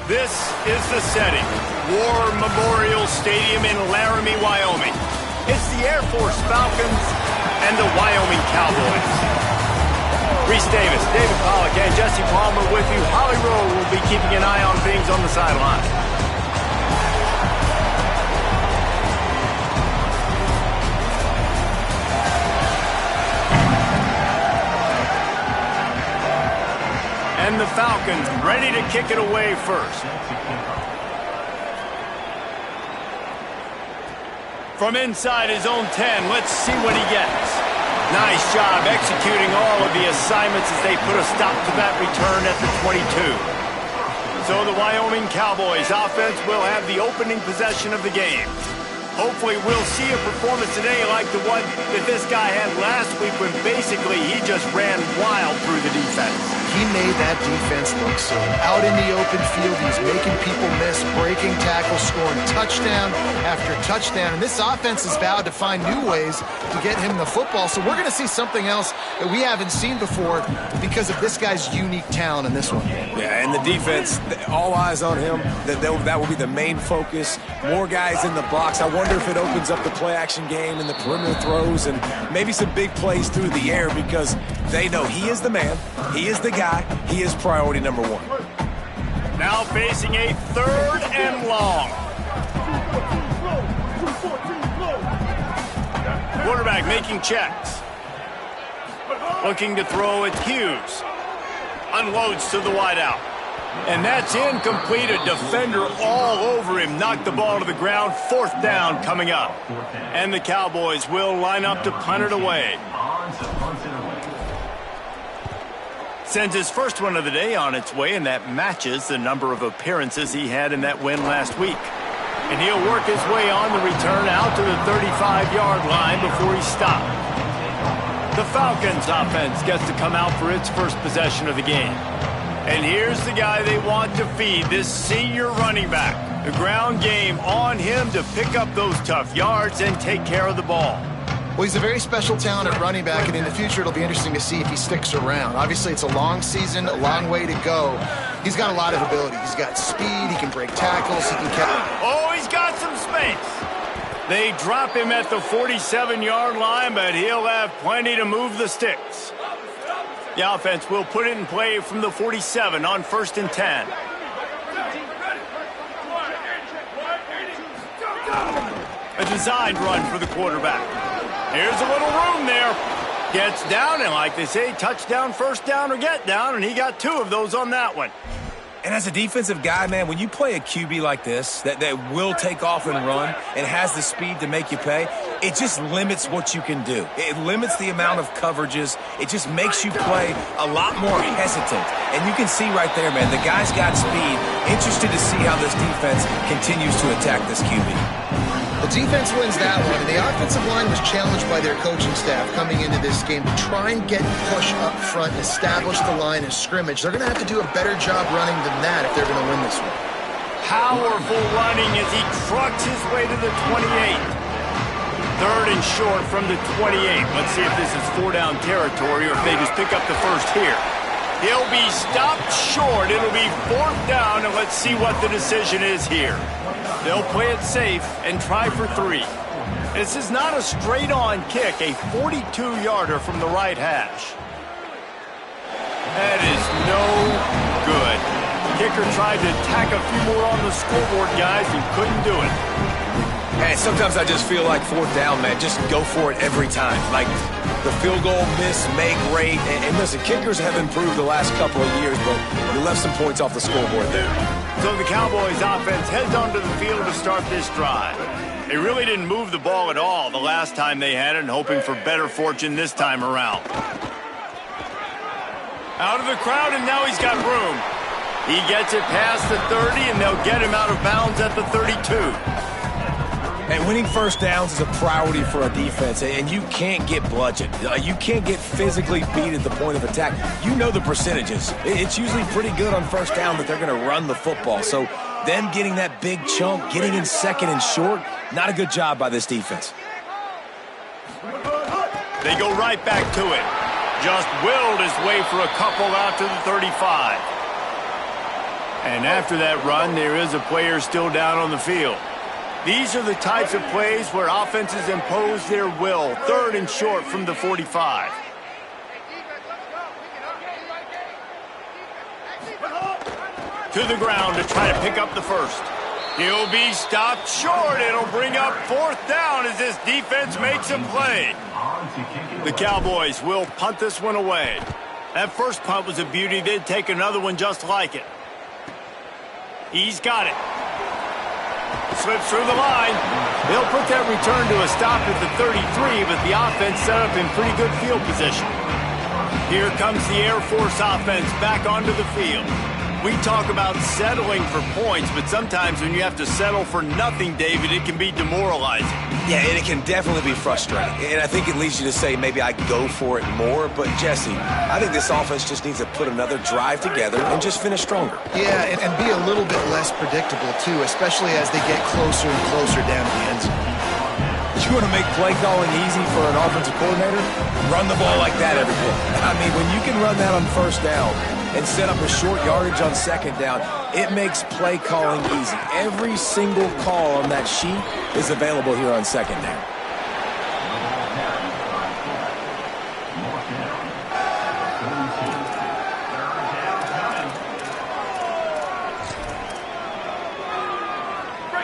This is the setting. War Memorial Stadium in Laramie, Wyoming. It's the Air Force Falcons and the Wyoming Cowboys. Reese Davis, David Pollack, and Jesse Palmer with you. Holly Rowe will be keeping an eye on things on the sideline. And the Falcons ready to kick it away first. From inside his own 10, let's see what he gets. Nice job executing all of the assignments as they put a stop to that return at the 22. So the Wyoming Cowboys offense will have the opening possession of the game. Hopefully we'll see a performance today like the one that this guy had last week when basically he just ran wild through the defense. He made that defense look silly. Out in the open field, he's making people miss, breaking tackles, scoring touchdown after touchdown. And this offense has vowed to find new ways to get him the football. So we're going to see something else that we haven't seen before because of this guy's unique talent in this one. Yeah, and the defense, all eyes on him. That will be the main focus. More guys in the box. I wonder if it opens up the play-action game and the perimeter throws and maybe some big plays through the air because they know he is the man. He is the guy. He is priority number one. Now facing a 3rd and long. Quarterback making checks. Looking to throw at Hughes. Unloads to the wideout. And that's incomplete. A defender all over him. Knocked the ball to the ground. 4th down coming up. And the Cowboys will line up to punt it away. Sends his first one of the day on its way, and that matches the number of appearances he had in that win last week. And he'll work his way on the return out to the 35-yard line before he stopped. The Falcons offense gets to come out for its first possession of the game. And here's the guy they want to feed, this senior running back. The ground game on him to pick up those tough yards and take care of the ball. Well, he's a very special talent at running back, and in the future it'll be interesting to see if he sticks around. Obviously, it's a long season, a long way to go. He's got a lot of ability. He's got speed, he can break tackles, he can catch. Oh, he's got some space. They drop him at the 47-yard line, but he'll have plenty to move the sticks. The offense will put it in play from the 47 on 1st and 10. A designed run for the quarterback. Here's a little room there. Gets down, and like they say, touchdown, first down, or get down, and he got 2 of those on that one. And as a defensive guy, man, when you play a QB like this that will take off and run and has the speed to make you pay, it just limits what you can do. It limits the amount of coverages. It just makes you play a lot more hesitant. And you can see right there, man, the guy's got speed. Interested to see how this defense continues to attack this QB. The defense wins that one, and the offensive line was challenged by their coaching staff coming into this game to try and get push up front and establish the line of scrimmage. They're going to have to do a better job running than that if they're going to win this one. Powerful running as he trucks his way to the 28. 3rd and short from the 28. Let's see if this is 4-down territory or if they just pick up the first here. He'll be stopped short. It'll be 4th down, and let's see what the decision is here. They'll play it safe and try for 3. This is not a straight-on kick, a 42-yarder from the right hash. That is no good. The kicker tried to tack a few more on the scoreboard, guys, and couldn't do it. Hey, sometimes I just feel like 4th down, man. Just go for it every time. Like the field goal miss, make rate. And listen, kickers have improved the last couple of years, but you left some points off the scoreboard there. So the Cowboys offense heads onto the field to start this drive. They really didn't move the ball at all the last time they had it, and hoping for better fortune this time around. Out of the crowd, and now he's got room. He gets it past the 30, and they'll get him out of bounds at the 32. And winning first downs is a priority for a defense, and you can't get bludgeoned. You can't get physically beat at the point of attack. You know the percentages. It's usually pretty good on first down that they're going to run the football. So them getting that big chunk, getting in 2nd and short, not a good job by this defense. They go right back to it. Just willed his way for a couple out to the 35. And after that run, there is a player still down on the field. These are the types of plays where offenses impose their will. 3rd and short from the 45. To the ground to try to pick up the first. He'll be stopped short. It'll bring up 4th down as this defense makes a play. The Cowboys will punt this one away. That first punt was a beauty. They'd take another one just like it. He's got it. Slips through the line. They'll put that return to a stop at the 33, but the offense set up in pretty good field position. Here comes the Air Force offense back onto the field. We talk about settling for points, but sometimes when you have to settle for nothing, David, it can be demoralizing. Yeah, and it can definitely be frustrating. And I think it leads you to say maybe I go for it more. But, Jesse, I think this offense just needs to put another drive together and just finish stronger. Yeah, and be a little bit less predictable, too, especially as they get closer and closer down to the end zone. You want to make play calling easy for an offensive coordinator? Run the ball like that every play. I mean, when you can run that on 1st down and set up a short yardage on 2nd down, it makes play calling easy. Every single call on that sheet is available here on 2nd down.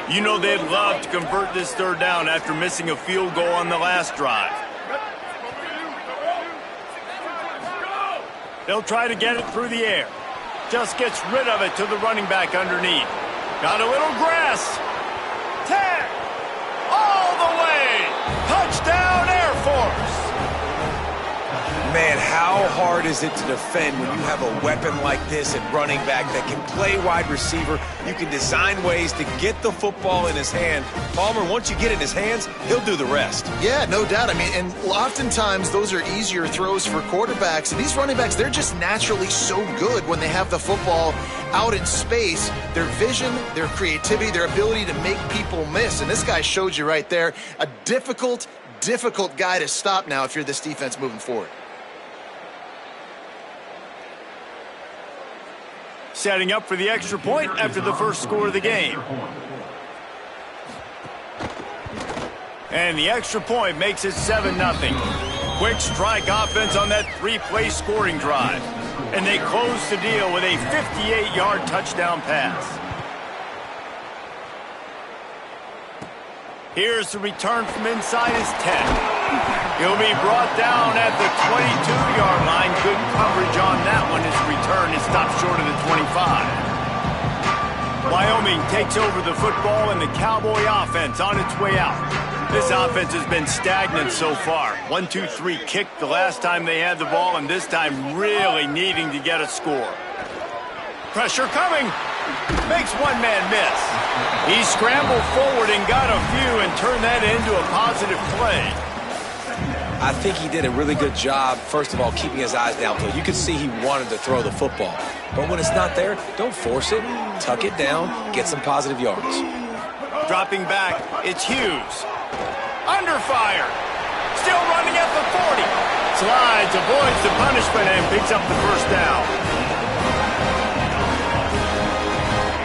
You know they'd love to convert this 3rd down after missing a field goal on the last drive. They'll try to get it through the air. Just gets rid of it to the running back underneath. Got a little grass. 10. All the way. Touchdown, Air Force. Man, how hard is it to defend when you have a weapon like this at running back that can play wide receiver? You can design ways to get the football in his hand. Palmer, once you get it in his hands, he'll do the rest. Yeah, no doubt. I mean, and oftentimes those are easier throws for quarterbacks. And these running backs, they're just naturally so good when they have the football out in space. Their vision, their creativity, their ability to make people miss. And this guy showed you right there, a difficult guy to stop now if you're this defense moving forward. Setting up for the extra point after the first score of the game. And the extra point makes it 7-0. Quick strike offense on that 3-play scoring drive. And they close the deal with a 58-yard touchdown pass. Here's the return from inside his 10. He'll be brought down at the 22-yard line. Good coverage on that one. His return is stopped short of the 25. Wyoming takes over the football, and the Cowboy offense on its way out. This offense has been stagnant so far. 1-2-3 kick the last time they had the ball, and this time really needing to get a score. Pressure coming. Makes one man miss. He scrambled forward and got a few and turned that into a positive play. I think he did a really good job, first of all, keeping his eyes downfield. You could see he wanted to throw the football. But when it's not there, don't force it. Tuck it down, get some positive yards. Dropping back, it's Hughes. Under fire. Still running at the 40. Slides, avoids the punishment, and picks up the first down.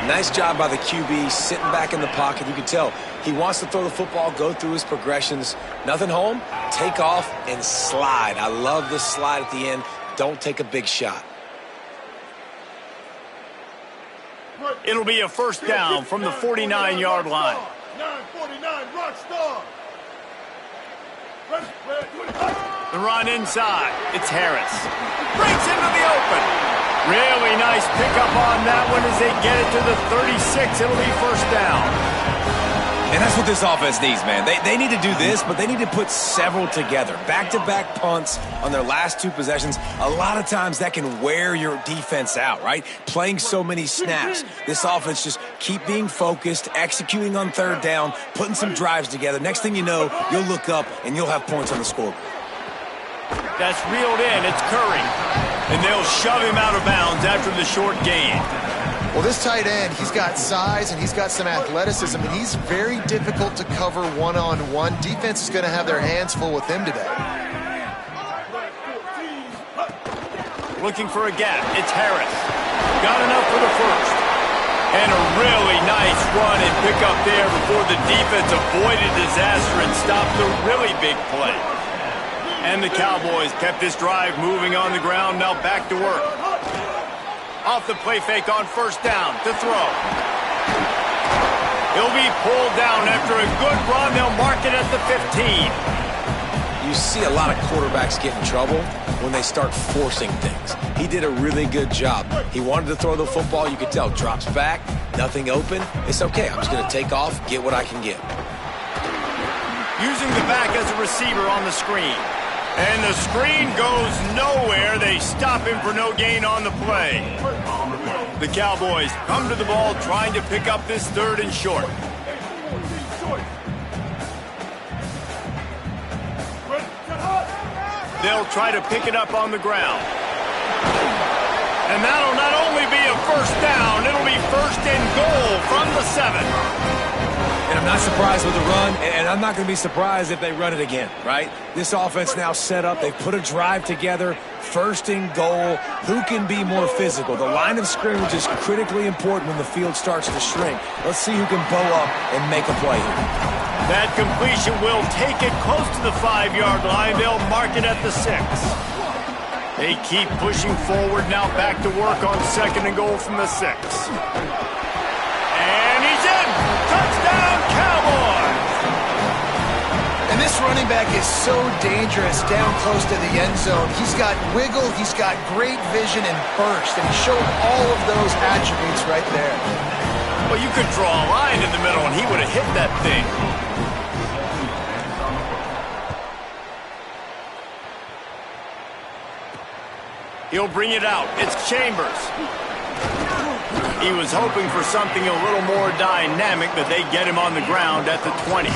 Nice job by the QB, sitting back in the pocket. You can tell he wants to throw the football, go through his progressions. Nothing home, take off, and slide. I love the slide at the end. Don't take a big shot. It'll be a first down from the 49-yard line. 949, rock star. The run inside. It's Harris. Breaks into the open. Really nice pickup on that one as they get it to the 36. It'll be first down. And that's what this offense needs, man. They need to do this, but they need to put several together. Back-to-back punts on their last 2 possessions. A lot of times that can wear your defense out, right? Playing so many snaps. This offense just keep being focused, executing on 3rd down, putting some drives together. Next thing you know, you'll look up and you'll have points on the scoreboard. That's reeled in. It's Curry. And they'll shove him out of bounds after the short gain. Well, this tight end, he's got size and he's got some athleticism, and he's very difficult to cover one-on-one. Defense is going to have their hands full with him today. Looking for a gap. It's Harris. Got enough for the first. And a really nice run and pick up there before the defense avoided disaster and stopped the really big play. And the Cowboys kept this drive moving on the ground, now back to work. Off the play fake on first down to throw. He'll be pulled down after a good run. They'll mark it at the 15. You see a lot of quarterbacks get in trouble when they start forcing things. He did a really good job. He wanted to throw the football. You could tell. Drops back, nothing open. It's okay. I'm just going to take off, get what I can get. Using the back as a receiver on the screen. And the screen goes nowhere. They stop him for no gain on the play. The Cowboys come to the ball trying to pick up this 3rd and short. They'll try to pick it up on the ground. And that'll not only be a first down, it'll be 1st and goal from the 7. And I'm not surprised with the run, and I'm not going to be surprised if they run it again, right? This offense now set up. They've put a drive together, 1st and goal. Who can be more physical? The line of scrimmage is critically important when the field starts to shrink. Let's see who can bow up and make a play here. That completion will take it close to the 5-yard line. They'll mark it at the 6. They keep pushing forward, now back to work on 2nd and goal from the 6. And he's in! Touchdown, Cowboys! And this running back is so dangerous down close to the end zone. He's got wiggle, he's got great vision and burst, and he showed all of those attributes right there. Well, you could draw a line in the middle, and he would have hit that thing. He'll bring it out. It's Chambers. He was hoping for something a little more dynamic, but they get him on the ground at the 20.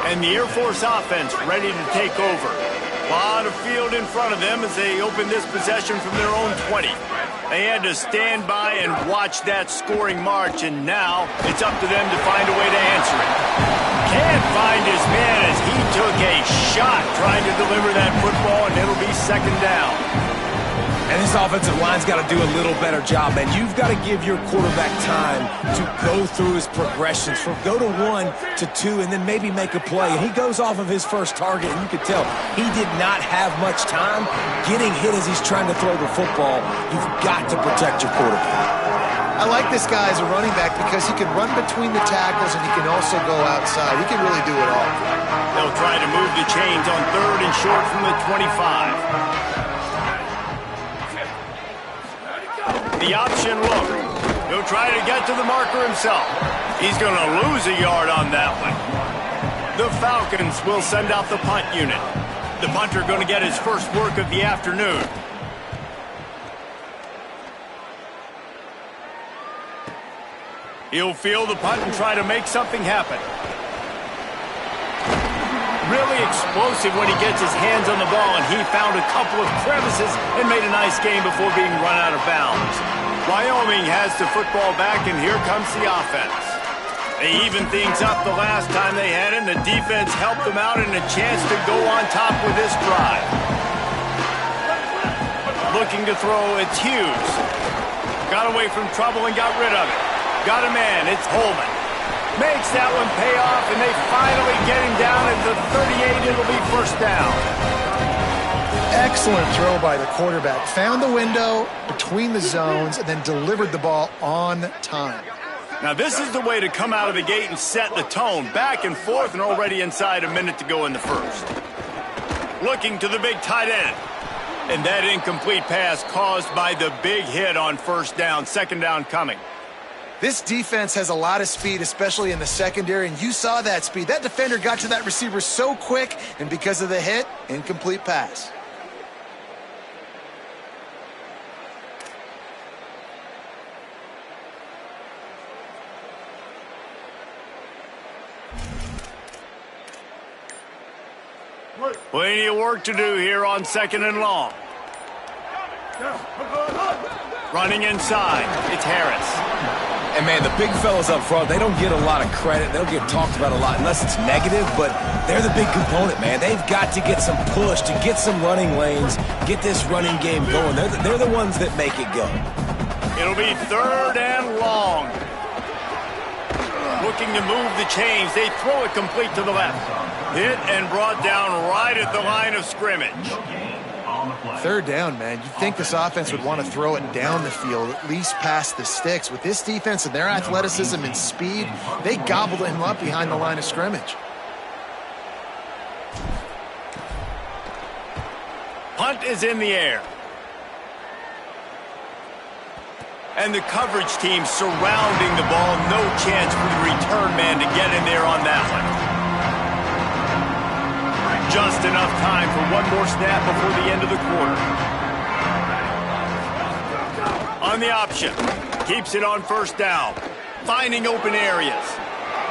And the Air Force offense ready to take over. A lot of field in front of them as they open this possession from their own 20. They had to stand by and watch that scoring march, and now it's up to them to find a way to answer it. Can't find his man as he took a shot trying to deliver that football, and it'll be 2nd down. And this offensive line's got to do a little better job, man. You've got to give your quarterback time to go through his progressions from go to 1 to 2 and then maybe make a play. And he goes off of his first target, and you could tell he did not have much time getting hit as he's trying to throw the football. You've got to protect your quarterback. I like this guy as a running back because he can run between the tackles and he can also go outside. He can really do it all. They'll try to move the chains on 3rd and short from the 25. The option look. He'll try to get to the marker himself. He's going to lose a yard on that one. The Falcons will send out the punt unit. The punter going to get his first work of the afternoon. He'll field the punt and try to make something happen. Really explosive when he gets his hands on the ball, and he found a couple of crevices and made a nice game before being run out of bounds. Wyoming has the football back, and here comes the offense. They evened things up the last time they had it, and the defense helped them out and a chance to go on top with this drive. Looking to throw, it's Hughes. Got away from trouble and got rid of it. Got a man, it's Holman. Makes that one pay off, and they finally get him down at the 38. It'll be 1st down. Excellent throw by the quarterback. Found the window between the zones and then delivered the ball on time. Now, this is the way to come out of the gate and set the tone. Back and forth, and already inside a minute to go in the 1st. Looking to the big tight end. And that incomplete pass caused by the big hit on 1st down. 2nd down coming. This defense has a lot of speed, especially in the secondary, and you saw that speed. That defender got to that receiver so quick, and because of the hit, incomplete pass. Plenty of work to do here on 2nd and long. Running inside, it's Harris. And, man, the big fellas up front, they don't get a lot of credit. They don't get talked about a lot unless it's negative, but they're the big component, man. They've got to get some push, to get some running lanes, get this running game going. They're the ones that make it go. It'll be 3rd and long. Looking to move the chains. They throw it complete to the left. Hit and brought down right at the line of scrimmage. 3rd down, man. You'd think this offense would want to throw it down the field, at least past the sticks. With this defense and their athleticism and speed, they gobbled him up behind the line of scrimmage. Punt is in the air. And the coverage team surrounding the ball. No chance for the return man to get in there on that one. Just enough time for one more snap before the end of the quarter. On the option. Keeps it on 1st down. Finding open areas.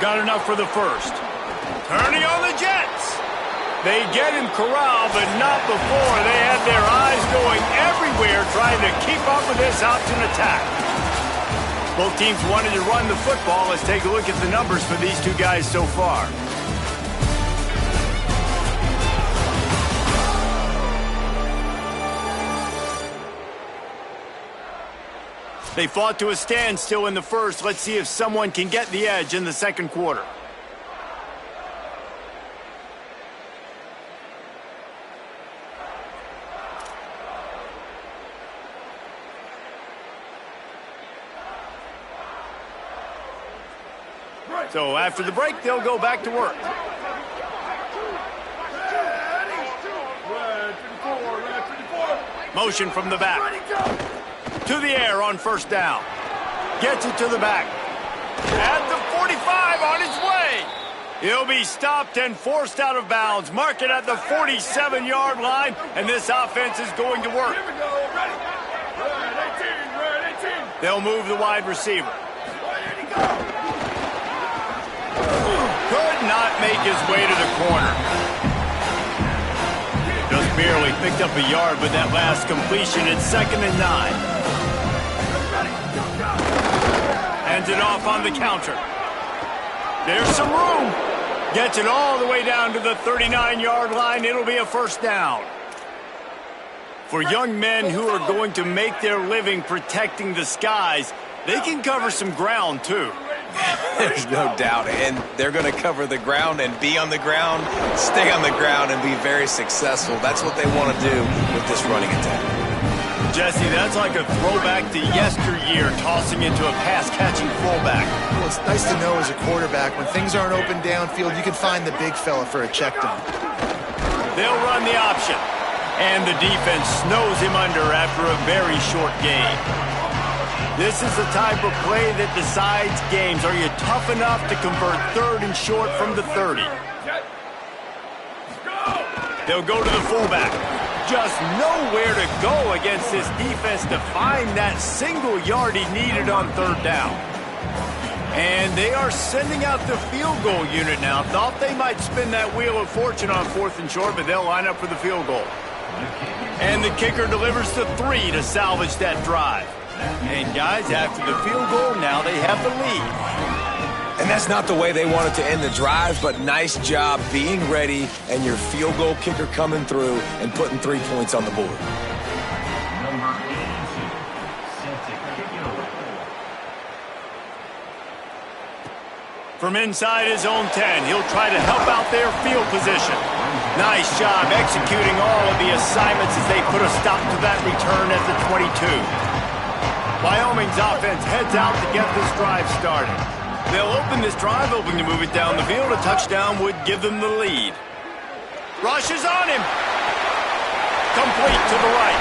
Got enough for the 1st. Turning on the Jets. They get him corralled, but not before. They had their eyes going everywhere trying to keep up with this option attack. Both teams wanted to run the football. Let's take a look at the numbers for these two guys so far. They fought to a standstill in the 1st. Let's see if someone can get the edge in the 2nd quarter. So after the break, they'll go back to work. Motion from the back. To the air on 1st down. Gets it to the back. At the 45 on his way. He'll be stopped and forced out of bounds. Mark it at the 47-yard line, and this offense is going to work. They'll move the wide receiver. Could not make his way to the corner. Just barely picked up a yard with that last completion. It's 2nd and 9. Hands it off on the counter. There's some room. Gets it all the way down to the 39-yard line. It'll be a 1st down. For young men who are going to make their living protecting the skies, they can cover some ground too. There's no doubt, and they're going to cover the ground and be on the ground, stay on the ground, and be very successful. That's what they want to do with this running attack. Jesse, that's like a throwback to yesteryear, tossing into a pass-catching fullback. Well, it's nice to know as a quarterback, when things aren't open downfield, you can find the big fella for a check down. They'll run the option, and the defense snows him under after a very short game. This is the type of play that decides games. Are you tough enough to convert 3rd and short from the 30? They'll go to the fullback. Just nowhere to go against this defense to find that single yard he needed on 3rd down. And they are sending out the field goal unit now. Thought they might spin that wheel of fortune on 4th and short, but they'll line up for the field goal. And the kicker delivers the 3 to salvage that drive. And guys, after the field goal, now they have the lead. And that's not the way they wanted to end the drive, but nice job being ready and your field goal kicker coming through and putting 3 points on the board. From inside his own 10, he'll try to help out their field position. Nice job executing all of the assignments as they put a stop to that return at the 22. Wyoming's offense heads out to get this drive started. They'll open this drive, hoping to move it down the field. A touchdown would give them the lead. Rushes on him. Complete to the right.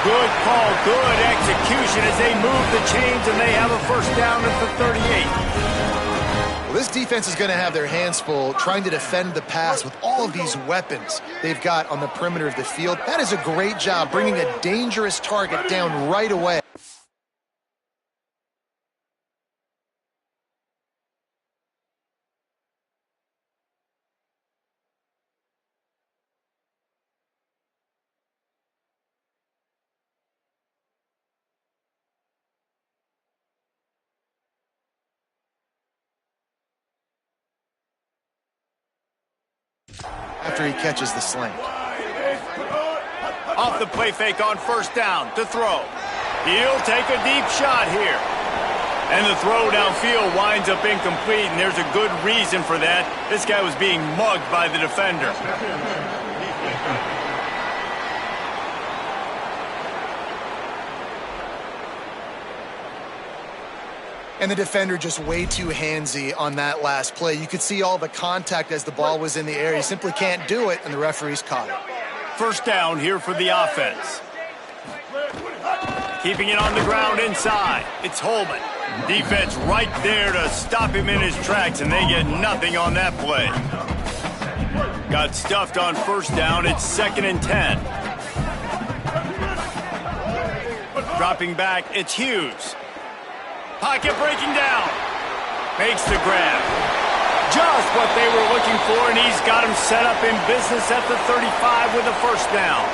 Good call, good execution as they move the chains, and they have a 1st down at the 38. Well, this defense is going to have their hands full trying to defend the pass with all of these weapons they've got on the perimeter of the field. That is a great job bringing a dangerous target down right away. After he catches the slant. Off the play fake on 1st down to throw. He'll take a deep shot here. And the throw downfield winds up incomplete, and there's a good reason for that. This guy was being mugged by the defender. And the defender just way too handsy on that last play. You could see all the contact as the ball was in the air. He simply can't do it, and the referee's caught it. First down here for the offense. Keeping it on the ground inside. It's Holman. Defense right there to stop him in his tracks, and they get nothing on that play. Got stuffed on first down. It's 2nd and 10. Dropping back, it's Hughes. Pocket breaking down. Makes the grab. Just what they were looking for, and he's got him set up in business at the 35 with a first down.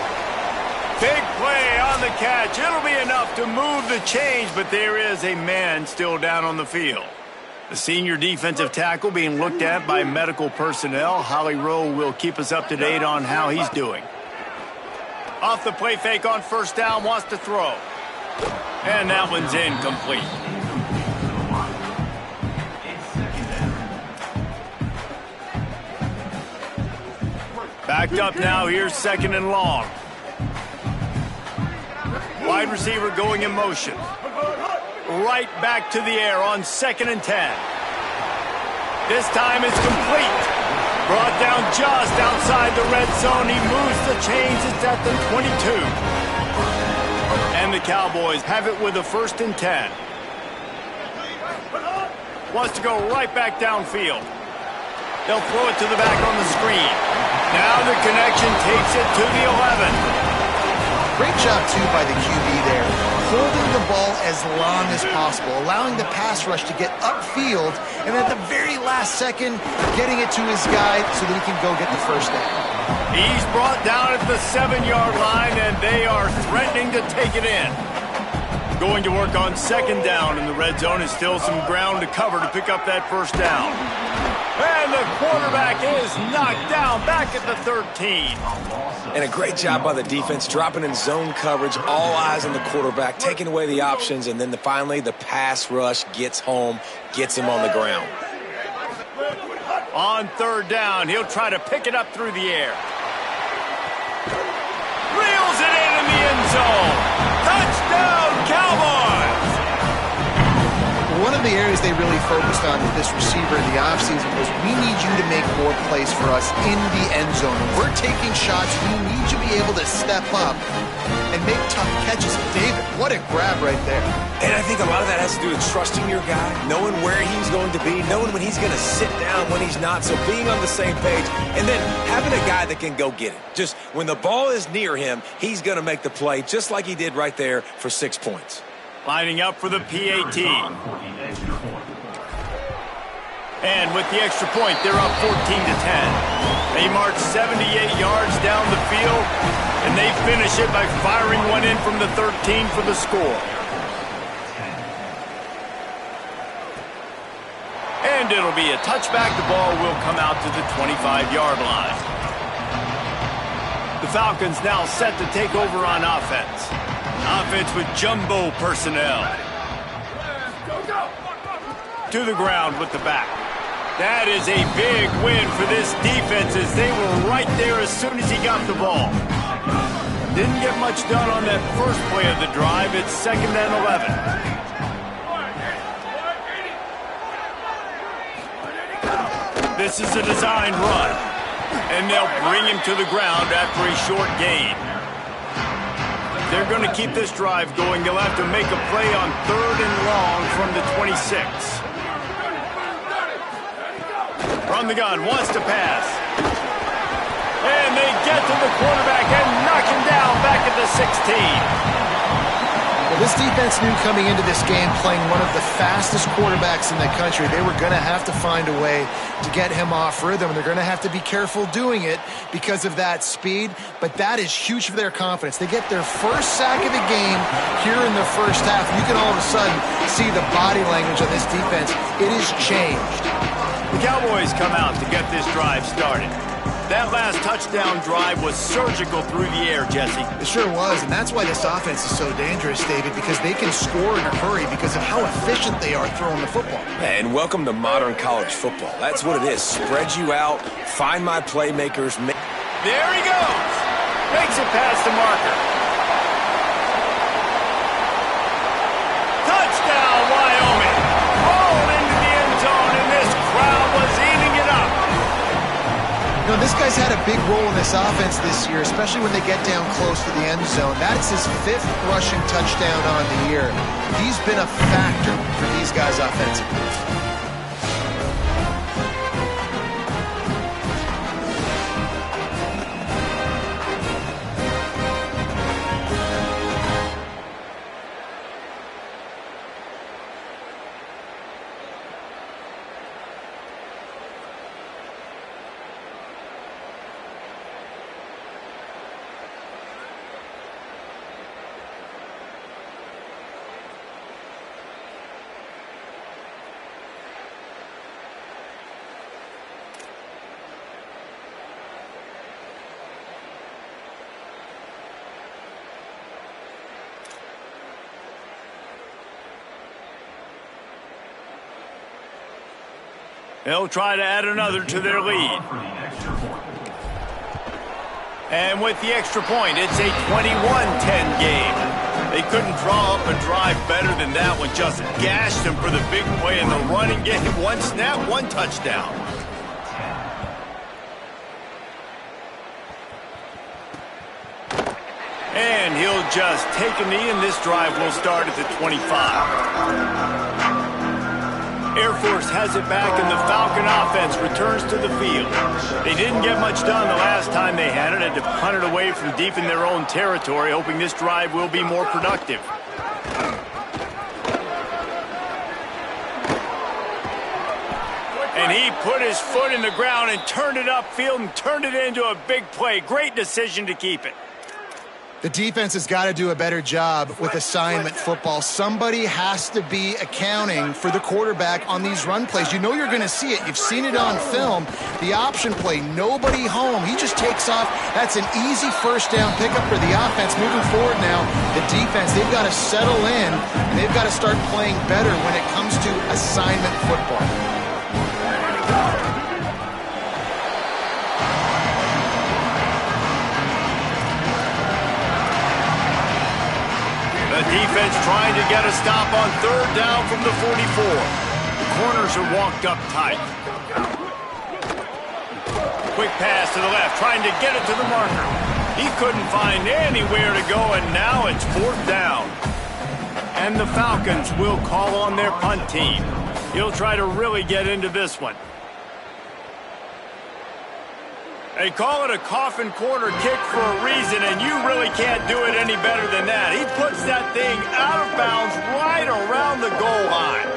Big play on the catch. It'll be enough to move the change, but there is a man still down on the field. The senior defensive tackle being looked at by medical personnel. Holly Rowe will keep us up to date on how he's doing. Off the play fake on first down, wants to throw. And that one's incomplete. Backed up now, here's 2nd and long. Wide receiver going in motion. Right back to the air on 2nd and 10. This time it's complete. Brought down just outside the red zone. He moves the chains. It's at the 22. And the Cowboys have it with a 1st and 10. Wants to go right back downfield. They'll throw it to the back on the screen. Now the connection takes it to the 11. Great job, too, by the QB there. Holding the ball as long as possible, allowing the pass rush to get upfield, and at the very last second, getting it to his guy so that he can go get the first down. He's brought down at the 7-yard line, and they are threatening to take it in. Going to work on 2nd down in the red zone. Is still some ground to cover to pick up that first down. And the quarterback is knocked down back at the 13. And a great job by the defense, dropping in zone coverage, all eyes on the quarterback, taking away the options, and then finally the pass rush gets home, gets him on the ground. On 3rd down, he'll try to pick it up through the air. Reels it in the end zone. Touchdown, Cowboys! One of the areas they really focused on with this receiver in the offseason was, we need you to make more plays for us in the end zone. When we're taking shots, we need you to be able to step up and make tough catches. David, what a grab right there. And I think a lot of that has to do with trusting your guy, knowing where he's going to be, knowing when he's going to sit down, when he's not, so being on the same page, and then having a guy that can go get it. Just when the ball is near him, he's going to make the play, just like he did right there for 6 points. Lining up for the PAT. And with the extra point, they're up 14-10. They march 78 yards down the field, and they finish it by firing one in from the 13 for the score. And it'll be a touchback. The ball will come out to the 25-yard line. The Falcons now set to take over on offense. Offense with jumbo personnel. To the ground with the back. That is a big win for this defense, as they were right there as soon as he got the ball. Didn't get much done on that first play of the drive. It's 2nd and 11. This is a designed run. And they'll bring him to the ground after a short gain. They're going to keep this drive going. They'll have to make a play on 3rd and long from the 26. From the gun, wants to pass. And they get to the quarterback and knock him down back at the 16. Well, this defense knew coming into this game, playing one of the fastest quarterbacks in the country, they were going to have to find a way to get him off rhythm. They're going to have to be careful doing it because of that speed, but that is huge for their confidence. They get their first sack of the game here in the first half. You can all of a sudden see the body language of this defense. It has changed. The Cowboys come out to get this drive started. That last touchdown drive was surgical through the air, Jesse. It sure was, and that's why this offense is so dangerous, David, because they can score in a hurry because of how efficient they are throwing the football. And welcome to modern college football. That's what it is. Spread you out, find my playmakers. There he goes. Makes it past the marker. Touchdown, Wyoming. Rolled into the end zone, and this crowd was eating it up. You know, this guy's had a big role in this offense this year, especially when they get down close to the end zone. That's his 5th rushing touchdown on the year. He's been a factor for these guys offensively. They'll try to add another to their lead. And with the extra point, it's a 21-10 game. They couldn't draw up a drive better than that one. Just gashed them for the big play in the running game. 1 snap, 1 touchdown. And he'll just take a knee, and this drive will start at the 25. Air Force has it back, and the Falcon offense returns to the field. They didn't get much done the last time they had it. Had to punt it away from deep in their own territory, hoping this drive will be more productive. And he put his foot in the ground and turned it upfield and turned it into a big play. Great decision to keep it. The defense has got to do a better job with assignment football. Somebody has to be accounting for the quarterback on these run plays. You know you're going to see it. You've seen it on film. The option play, nobody home. He just takes off. That's an easy first down pickup for the offense. Moving forward now, the defense, they've got to settle in, and they've got to start playing better when it comes to assignment football. Defense trying to get a stop on 3rd down from the 44. The corners are walked up tight. Quick pass to the left, trying to get it to the marker. He couldn't find anywhere to go, and now it's 4th down. And the Falcons will call on their punt team. He'll try to really get into this one. They call it a coffin corner kick for a reason, and you really can't do it any better than that. He puts that thing out of bounds right around the goal line.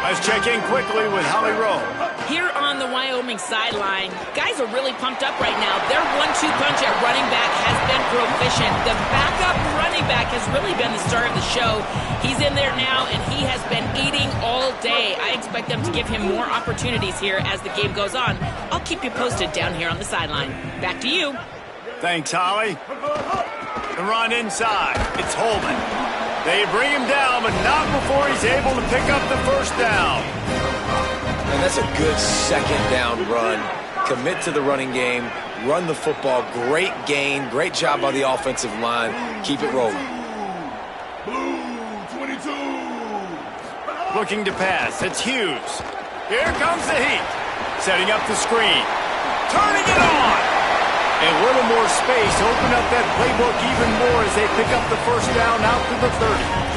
Let's check in quickly with Holly Rowe. Here on the Wyoming sideline, guys are really pumped up right now. Their 1-2 punch at running back has been proficient. The backup running back has really been the star of the show. He's in there now, and he has been eating all day. I expect them to give him more opportunities here as the game goes on. I'll keep you posted down here on the sideline. Back to you. Thanks, Holly. The run inside. It's Holman. They bring him down, but not before he's able to pick up the first down. And that's a good 2nd down run. Commit to the running game. Run the football. Great gain. Great job by the offensive line. Keep it rolling. Blue 22. Looking to pass. It's Hughes. Here comes the heat. Setting up the screen. Turning it on. A little more space. Open up that playbook even more as they pick up the first down out to the 30.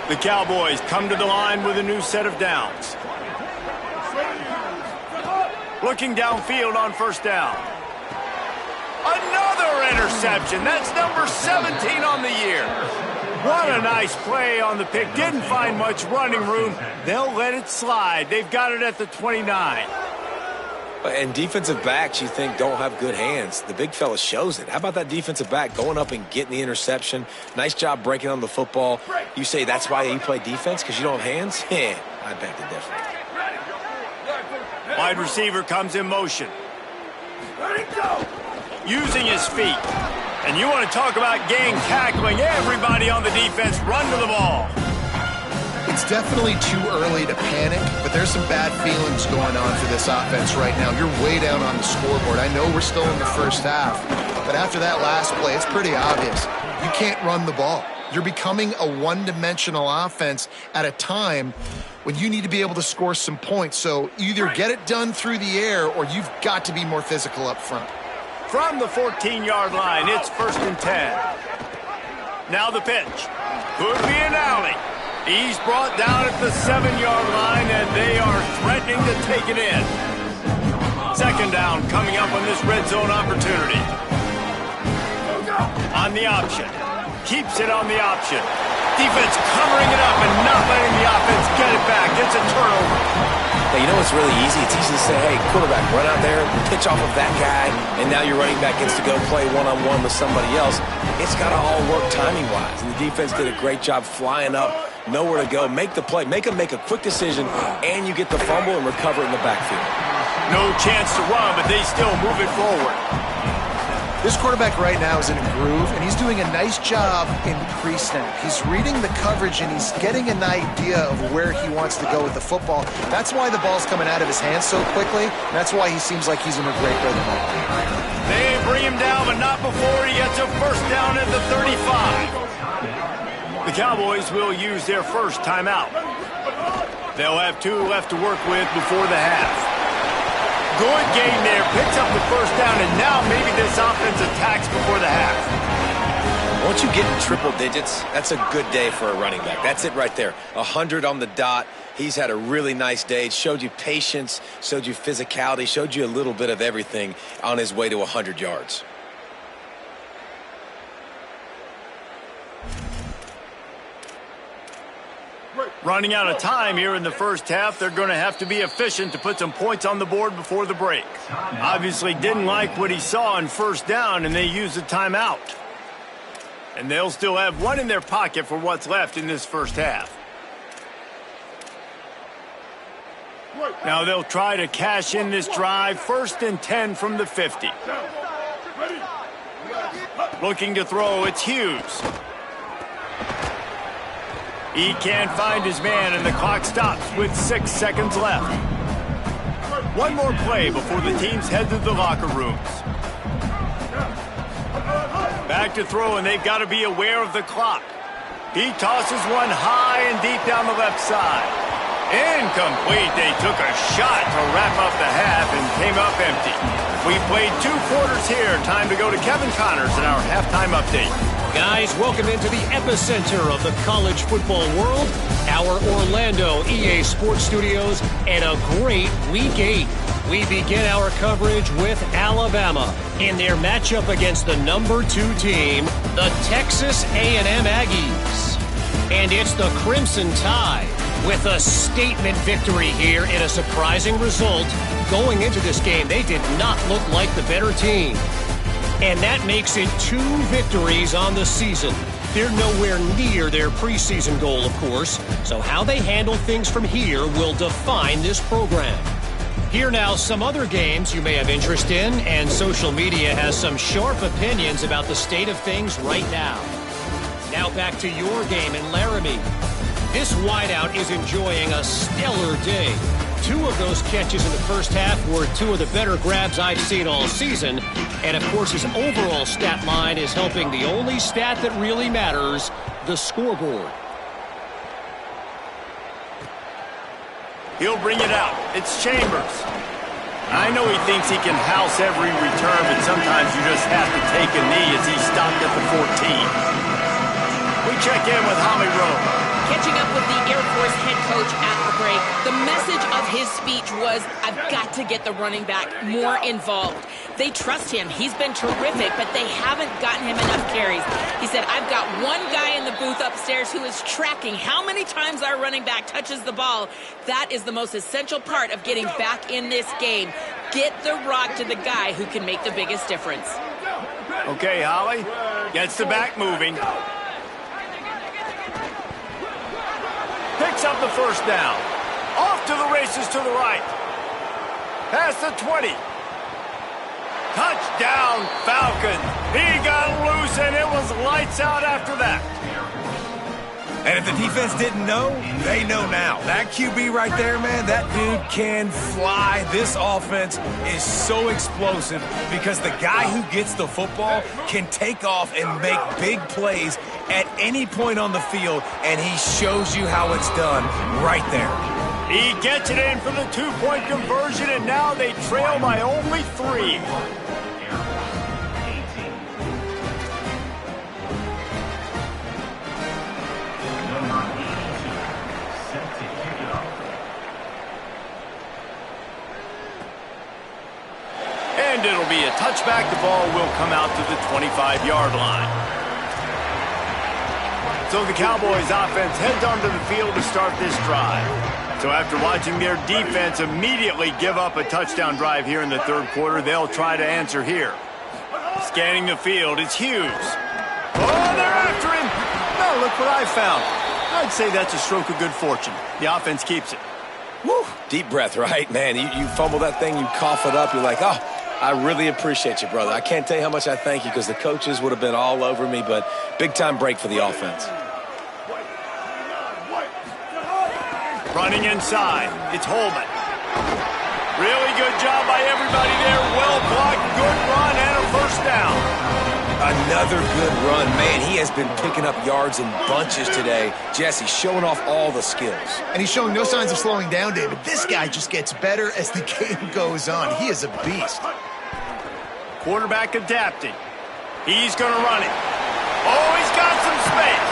The Cowboys come to the line with a new set of downs. Looking downfield on 1st down. Another interception. That's number 17 on the year. What a nice play on the pick. Didn't find much running room. They'll let it slide. They've got it at the 29. And defensive backs, you think, don't have good hands. The big fella shows it. How about that defensive back going up and getting the interception? Nice job breaking on the football. You say that's why you play defense, because you don't have hands? Yeah, I beg to differ. Wide receiver comes in motion. Using his feet. And you want to talk about gang tackling. Everybody on the defense run to the ball. It's definitely too early to panic, but there's some bad feelings going on for this offense right now. You're way down on the scoreboard. I know we're still in the first half, but after that last play, it's pretty obvious. You can't run the ball. You're becoming a one-dimensional offense at a time when you need to be able to score some points. So either get it done through the air or you've got to be more physical up front. From the 14-yard line, it's 1st and 10. Now the pitch. Could be an alley. He's brought down at the 7-yard line, and they are threatening to take it in. 2nd down coming up on this red zone opportunity. On the option. Keeps it on the option. Defense covering it up and not letting the offense get it back. It's a turnover. Hey, you know what's really easy? It's easy to say, hey, quarterback, run out there, pitch off of that guy, and now your running back gets to go play one-on-one with somebody else. It's got to all work timing-wise, and the defense did a great job flying up, nowhere to go, make the play, make a quick decision, and you get the fumble and recover it in the backfield. No chance to run, but they still move it forward. This quarterback right now is in a groove, and he's doing a nice job in pre-snap. He's reading the coverage, and he's getting an idea of where he wants to go with the football. That's why the ball's coming out of his hands so quickly, and that's why he seems like he's in a great rhythm. They bring him down, but not before he gets a 1st down at the 35. The Cowboys will use their first timeout. They'll have 2 left to work with before the half. Good game there, picks up the 1st down, and now maybe this offense attacks before the half. Once you get in triple digits, that's a good day for a running back. That's it right there. 100 on the dot. He's had a really nice day. It showed you patience, showed you physicality, showed you a little bit of everything on his way to 100 yards. Running out of time here in the first half, they're going to have to be efficient to put some points on the board before the break. Obviously didn't like what he saw on 1st down, and they used a timeout. And they'll still have 1 in their pocket for what's left in this first half. Now they'll try to cash in this drive. 1st and 10 from the 50. Looking to throw, it's Hughes. He can't find his man, and the clock stops with 6 seconds left. 1 more play before the teams head to the locker rooms. Back to throw, and they've got to be aware of the clock. He tosses one high and deep down the left side. Incomplete. They took a shot to wrap up the half and came up empty. We played 2 quarters here. Time to go to Kevin Connors in our halftime update. Guys, welcome into the epicenter of the college football world, our Orlando EA Sports Studios, and a great Week 8. We begin our coverage with Alabama in their matchup against the number 2 team, the Texas A&M Aggies. And it's the Crimson Tide with a statement victory here in a surprising result. Going into this game, they did not look like the better team. And that makes it 2 victories on the season. They're nowhere near their preseason goal, of course, so how they handle things from here will define this program. Here now, some other games you may have interest in, and social media has some sharp opinions about the state of things right now. Now back to your game in Laramie. This wideout is enjoying a stellar day. 2 of those catches in the first half were 2 of the better grabs I've seen all season. And, of course, his overall stat line is helping the only stat that really matters, the scoreboard. He'll bring it out. It's Chambers. I know he thinks he can house every return, but sometimes you just have to take a knee as he stopped at the 14. We check in with Holly Rowe. Catching up with the Air Force head coach at the break, the message of his speech was, I've got to get the running back more involved. They trust him. He's been terrific, but they haven't gotten him enough carries. He said, I've got one guy in the booth upstairs who is tracking how many times our running back touches the ball. That is the most essential part of getting back in this game. Get the rock to the guy who can make the biggest difference. Okay, Holly. Gets the back moving. Picks up the 1st down. Off to the races to the right. Past the 20. Touchdown, Falcons. He got loose, and it was lights out after that. And if the defense didn't know, they know now. That QB right there, man, that dude can fly. This offense is so explosive because the guy who gets the football can take off and make big plays at any point on the field, and he shows you how it's done right there. He gets it in for the 2-point conversion, and now they trail by only 3. And it'll be a touchback. The ball will come out to the 25-yard line. So the Cowboys offense heads onto the field to start this drive. So after watching their defense immediately give up a touchdown drive here in the third quarter, they'll try to answer here. Scanning the field, it's Hughes. Oh, they're after him. Oh, look what I found. I'd say that's a stroke of good fortune. The offense keeps it. Woo, deep breath, right? Man, you fumble that thing, you cough it up, you're like, oh, I really appreciate you, brother. I can't tell you how much I thank you because the coaches would have been all over me, but big-time break for the offense. Running inside, it's Holman. Really good job by everybody there. Well blocked, good run, and a first down. Another good run. Man, he has been picking up yards in bunches today. Jesse, showing off all the skills. And he's showing no signs of slowing down, David. This guy just gets better as the game goes on. He is a beast. Quarterback adapting. He's going to run it. Oh, he's got some space.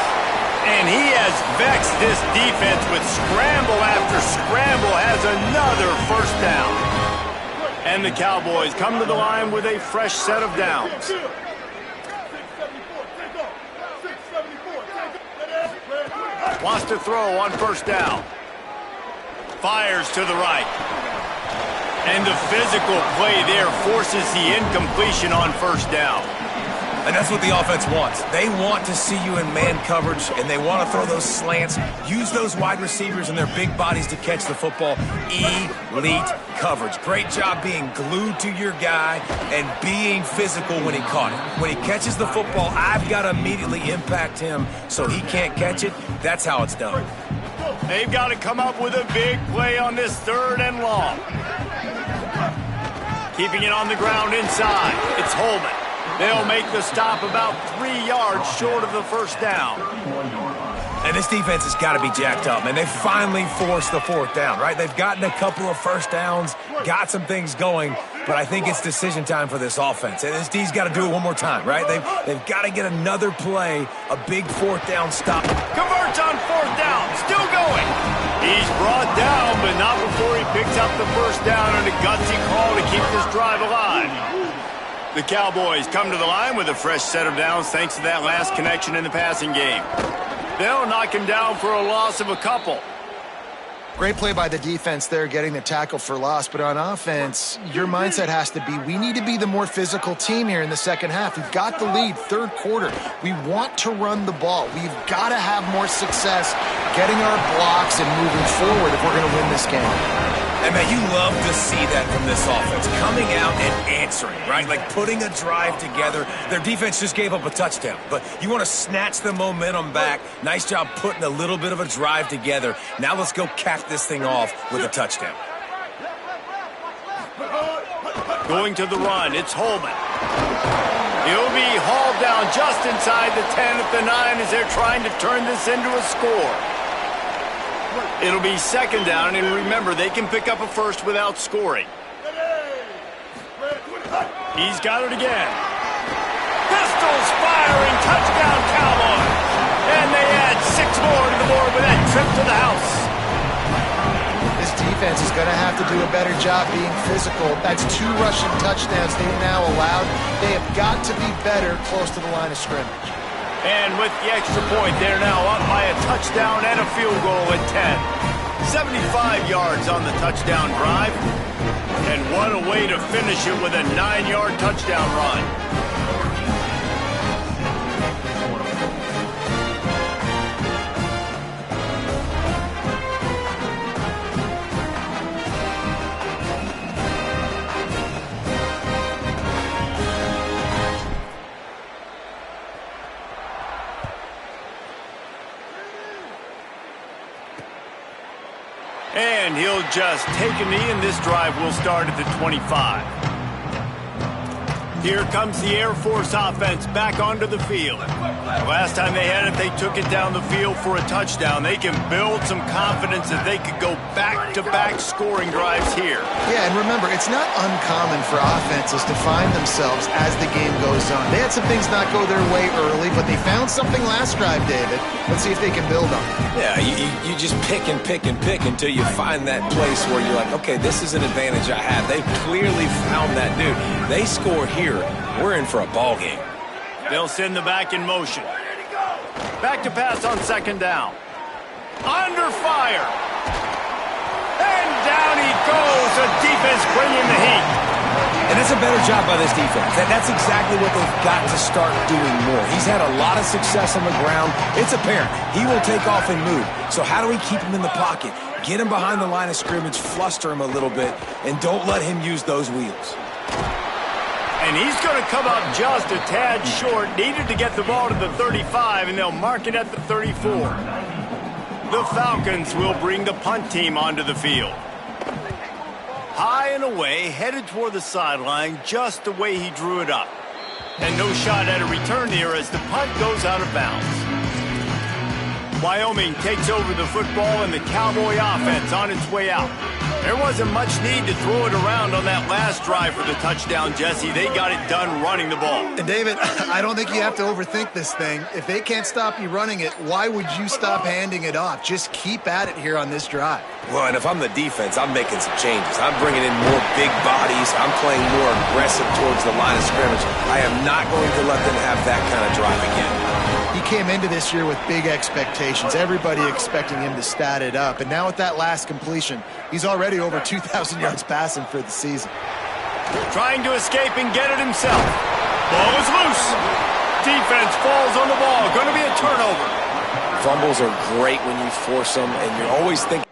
And he has vexed this defense with scramble after scramble, has another first down. And the Cowboys come to the line with a fresh set of downs. Wants to throw on first down. Fires to the right. And the physical play there forces the incompletion on first down. And that's what the offense wants. They want to see you in man coverage, and they want to throw those slants, use those wide receivers and their big bodies to catch the football. Elite coverage. Great job being glued to your guy and being physical when he caught it. When he catches the football, I've got to immediately impact him so he can't catch it. That's how it's done. They've got to come up with a big play on this 3rd and long. Keeping it on the ground inside. It's Holman. They'll make the stop about 3 yards short of the first down. And this defense has got to be jacked up, man. They finally forced the 4th down, right? They've gotten a couple of first downs, got some things going, but I think it's decision time for this offense. And this D's got to do it one more time, right? They've got to get another play, a big 4th down stop. Converts on 4th down, still going. He's brought down, but not before he picks up the first down on a gutsy call to keep this drive alive. The Cowboys come to the line with a fresh set of downs thanks to that last connection in the passing game. They'll knock him down for a loss of a couple. Great play by the defense there, getting the tackle for loss. But on offense, your mindset has to be, we need to be the more physical team here in the second half. We've got the lead, 3rd quarter. We want to run the ball. We've got to have more success getting our blocks and moving forward if we're going to win this game. And, man, you love to see that from this offense, coming out and answering, right? Like putting a drive together. Their defense just gave up a touchdown, but you want to snatch the momentum back. Nice job putting a little bit of a drive together. Now let's go cap this thing off with a touchdown. Going to the run, it's Holman. He'll be hauled down just inside the 10 at the 9 as they're trying to turn this into a score. It'll be 2nd down, and remember, they can pick up a first without scoring. He's got it again. Pistols firing, touchdown Cowboys. And they add 6 more to the board with that trip to the house. This defense is going to have to do a better job being physical. That's 2 rushing touchdowns they've now allowed. They have got to be better close to the line of scrimmage. And with the extra point, they're now up by a touchdown and a field goal at 10. 75 yards on the touchdown drive. And what a way to finish it with a 9-yard touchdown run. And he'll just take a knee, and this drive will start at the 25. Here comes the Air Force offense back onto the field. Last time they had it, they took it down the field for a touchdown. They can build some confidence that they could go back-to-back scoring drives here. Yeah, and remember, it's not uncommon for offenses to find themselves as the game goes on. They had some things not go their way early, but they found something last drive, David. Let's see if they can build on it. Yeah, you just pick and pick and pick until you find that place where you're like, okay, this is an advantage I have. They've clearly found that dude. They score here. We're in for a ball game. They'll send the back in motion. Back to pass on second down. Under fire. And down he goes. The defense bringing the heat. And it's a better job by this defense. That's exactly what they've got to start doing more. He's had a lot of success on the ground. It's apparent. He will take off and move. So how do we keep him in the pocket? Get him behind the line of scrimmage, fluster him a little bit, and don't let him use those wheels. And he's going to come up just a tad short. Needed to get the ball to the 35, and they'll mark it at the 34. The Falcons will bring the punt team onto the field. High and away, headed toward the sideline, just the way he drew it up. And no shot at a return here as the punt goes out of bounds. Wyoming takes over the football, and the Cowboy offense on its way out. There wasn't much need to throw it around on that last drive for the touchdown, Jesse. They got it done running the ball. And David, I don't think you have to overthink this thing. If they can't stop you running it, why would you stop handing it off? Just keep at it here on this drive. Well, and if I'm the defense, I'm making some changes. I'm bringing in more big bodies. I'm playing more aggressive towards the line of scrimmage. I am not going to let them have that kind of drive again. He came into this year with big expectations. Everybody expecting him to stat it up. And now with that last completion, he's already over 2,000 yards passing for the season. Trying to escape and get it himself. Ball is loose. Defense falls on the ball. Going to be a turnover. Fumbles are great when you force them, and you're always thinking.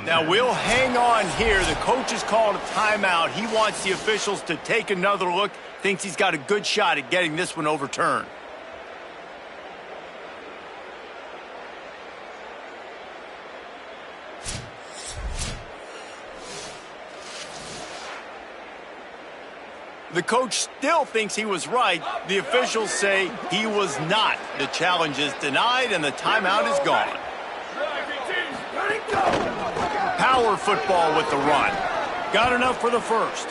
Now we'll hang on here. The coach has called a timeout. He wants the officials to take another look. Thinks he's got a good shot at getting this one overturned. The coach still thinks he was right. The officials say he was not. The challenge is denied, and the timeout is gone. Power football with the run. Got enough for the first.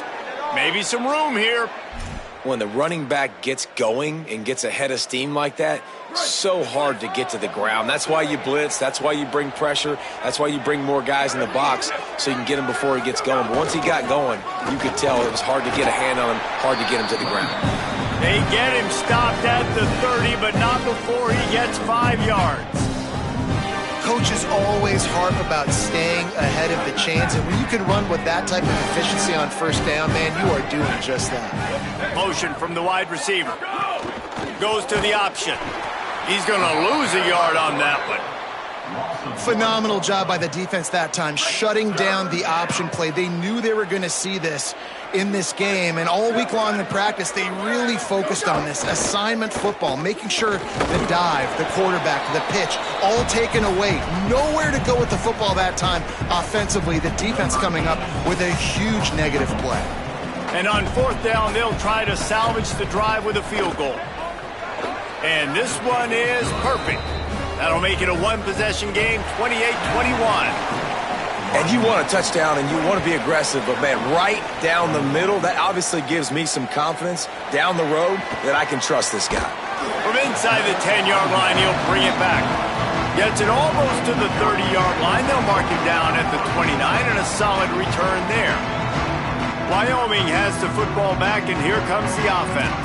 Maybe some room here. When the running back gets going and gets ahead of steam like that, so hard to get to the ground. That's why you blitz. That's why you bring pressure. That's why you bring more guys in the box so you can get him before he gets going. But once he got going, you could tell it was hard to get a hand on him, hard to get him to the ground. They get him stopped at the 30, but not before he gets 5 yards. Coaches always harp about staying ahead of the chains, and when you can run with that type of efficiency on first down, man, you are doing just that. Motion from the wide receiver. Goes to the option. He's going to lose a yard on that one. Phenomenal job by the defense that time, shutting down the option play. They knew they were going to see this in this game, and all week long in practice, they really focused on this assignment football, making sure the dive, the quarterback, the pitch, all taken away. Nowhere to go with the football that time offensively. The defense coming up with a huge negative play. And on fourth down, they'll try to salvage the drive with a field goal. And this one is perfect. That'll make it a one-possession game, 28-21. And you want a touchdown and you want to be aggressive, but, man, right down the middle, that obviously gives me some confidence down the road that I can trust this guy. From inside the 10-yard line, he'll bring it back. Gets it almost to the 30-yard line. They'll mark him down at the 29, and a solid return there. Wyoming has the football back, and here comes the offense.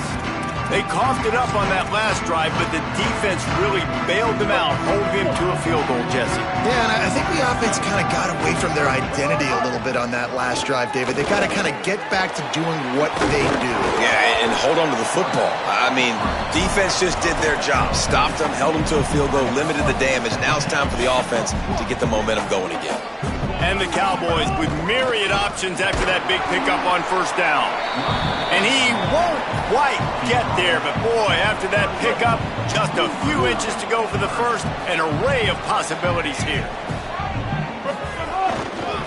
They coughed it up on that last drive, but the defense really bailed them out, holding him to a field goal, Jesse. Yeah, and I think the offense kind of got away from their identity a little bit on that last drive, David. They got to kind of get back to doing what they do. Yeah, and hold on to the football. I mean, defense just did their job. Stopped them, held them to a field goal, limited the damage. Now it's time for the offense to get the momentum going again. And the Cowboys with myriad options after that big pickup on first down. And he won't quite get there, but boy, after that pickup, just a few inches to go for the first, an array of possibilities here.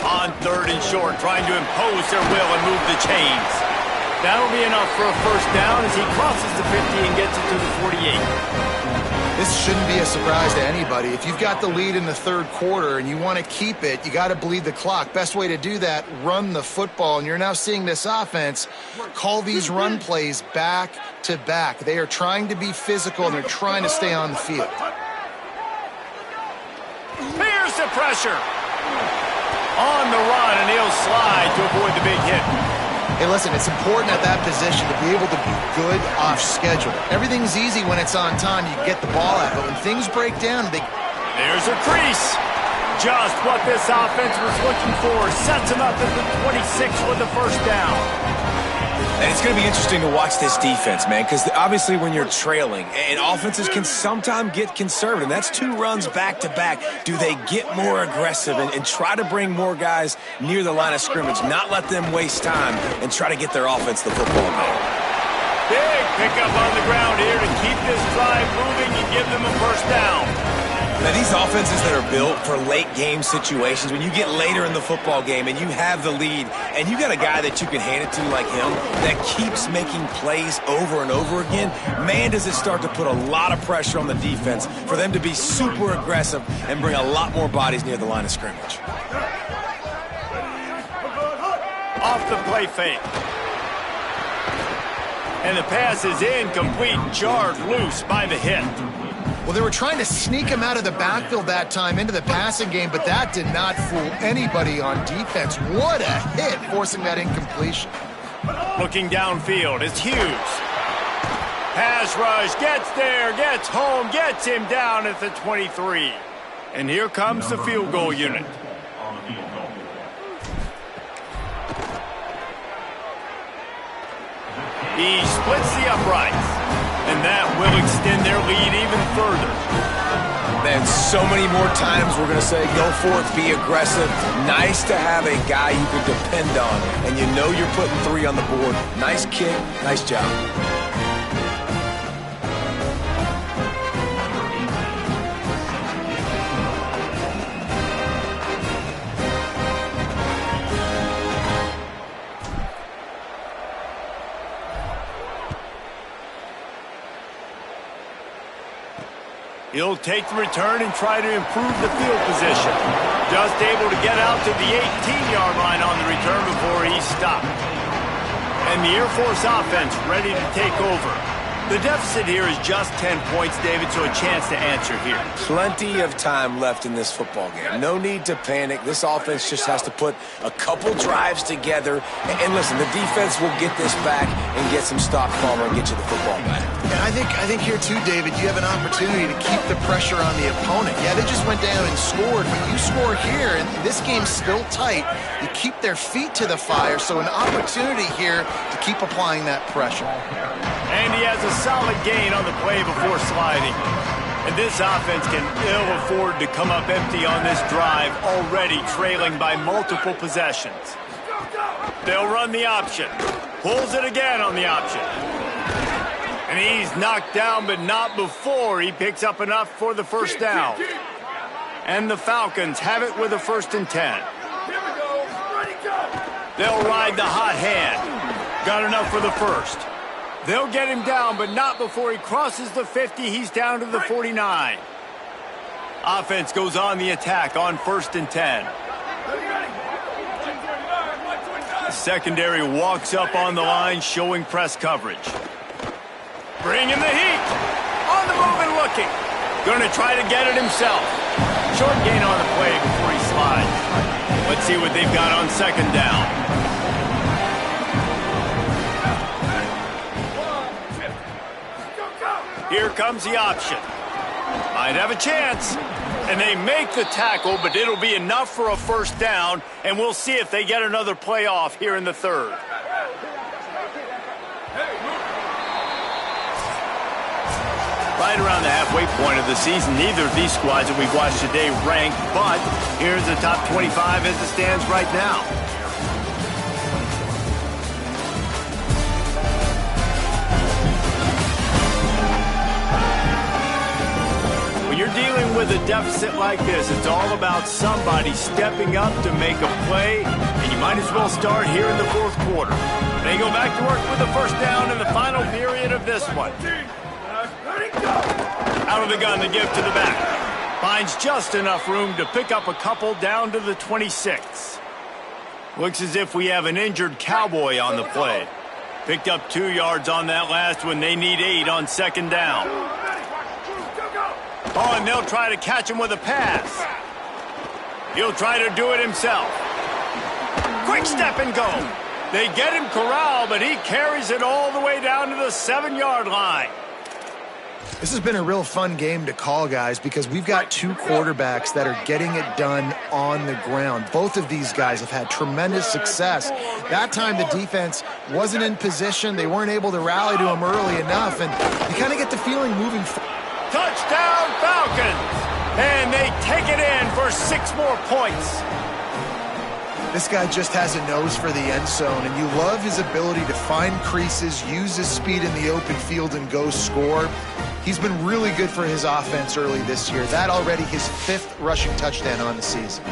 On third and short, trying to impose their will and move the chains. That'll be enough for a first down as he crosses the 50 and gets it to the 48. This shouldn't be a surprise to anybody. If you've got the lead in the third quarter and you want to keep it, you got to bleed the clock. Best way to do that, run the football. And you're now seeing this offense call these run plays back to back. They are trying to be physical and they're trying to stay on the field. Here's the pressure. On the run, and he'll slide to avoid the big hit. Hey, listen, it's important at that position to be able to be good off schedule. Everything's easy when it's on time. You get the ball out, but when things break down, There's a crease. Just what this offense was looking for. Sets him up at the 26 with the first down. And it's going to be interesting to watch this defense, man, because obviously when you're trailing, and offenses can sometimes get conservative. That's two runs back-to-back. Do they get more aggressive and try to bring more guys near the line of scrimmage, not let them waste time, and try to get their offense the football back? Big pickup on the ground here to keep this drive moving and give them a first down. Now, these offenses that are built for late-game situations, when you get later in the football game and you have the lead and you got a guy that you can hand it to like him that keeps making plays over and over again, man, does it start to put a lot of pressure on the defense for them to be super aggressive and bring a lot more bodies near the line of scrimmage. Off the play fake. And the pass is incomplete, jarred loose by the hit. Well, they were trying to sneak him out of the backfield that time into the passing game, but that did not fool anybody on defense. What a hit, forcing that incompletion. Looking downfield, it's Hughes. Pass rush, gets there, gets home, gets him down at the 23. And here comes the field goal unit. He splits the uprights, and that will extend their lead even further. Man, so many more times we're going to say, go forth, be aggressive. Nice to have a guy you can depend on, and you know you're putting 3 on the board. Nice kick, nice job. He'll take the return and try to improve the field position. Just able to get out to the 18-yard line on the return before he's stopped. And the Air Force offense ready to take over. The deficit here is just 10 points, David, so a chance to answer here. Plenty of time left in this football game. No need to panic. This offense just has to put a couple drives together. And listen, the defense will get this back and get some stops, Palmer, and get you the football back. And I think here too, David, you have an opportunity to keep the pressure on the opponent. Yeah, they just went down and scored, but you score here, and this game's still tight. You keep their feet to the fire, so an opportunity here to keep applying that pressure. And he has a solid gain on the play before sliding. And this offense can ill afford to come up empty on this drive, already trailing by multiple possessions. They'll run the option. Pulls it again on the option. And he's knocked down, but not before he picks up enough for the first down. And the Falcons have it with a 1st and 10. They'll ride the hot hand. Got enough for the first. They'll get him down, but not before he crosses the 50. He's down to the 49. Offense goes on the attack on 1st and 10. The secondary walks up on the line, showing press coverage. Bringing the heat. On the move and looking. Going to try to get it himself. Short gain on the play before he slides. Let's see what they've got on 2nd down. Here comes the option. Might have a chance. And they make the tackle, but it'll be enough for a 1st down, and we'll see if they get another play off here in the 3rd. right around the halfway point of the season. Neither of these squads that we've watched today ranked, but here's the top 25 as it stands right now. When you're dealing with a deficit like this, it's all about somebody stepping up to make a play, and you might as well start here in the fourth quarter. They go back to work with the first down in the final period of this one. Out of the gun, the give to the back. Finds just enough room to pick up a couple down to the 26. Looks as if we have an injured Cowboy on the play. Picked up 2 yards on that last one. They need 8 on second down. Oh, and they'll try to catch him with a pass. He'll try to do it himself. Quick step and go. They get him corralled, but he carries it all the way down to the 7-yard line. This has been a real fun game to call, guys, because we've got 2 quarterbacks that are getting it done on the ground. Both of these guys have had tremendous success. That time the defense wasn't in position. They weren't able to rally to him early enough, and you kind of get the feeling moving forward. Touchdown Falcons! And they take it in for 6 more points. This guy just has a nose for the end zone, and you love his ability to find creases, use his speed in the open field, and go score. He's been really good for his offense early this year. That already his 5th rushing touchdown on the season.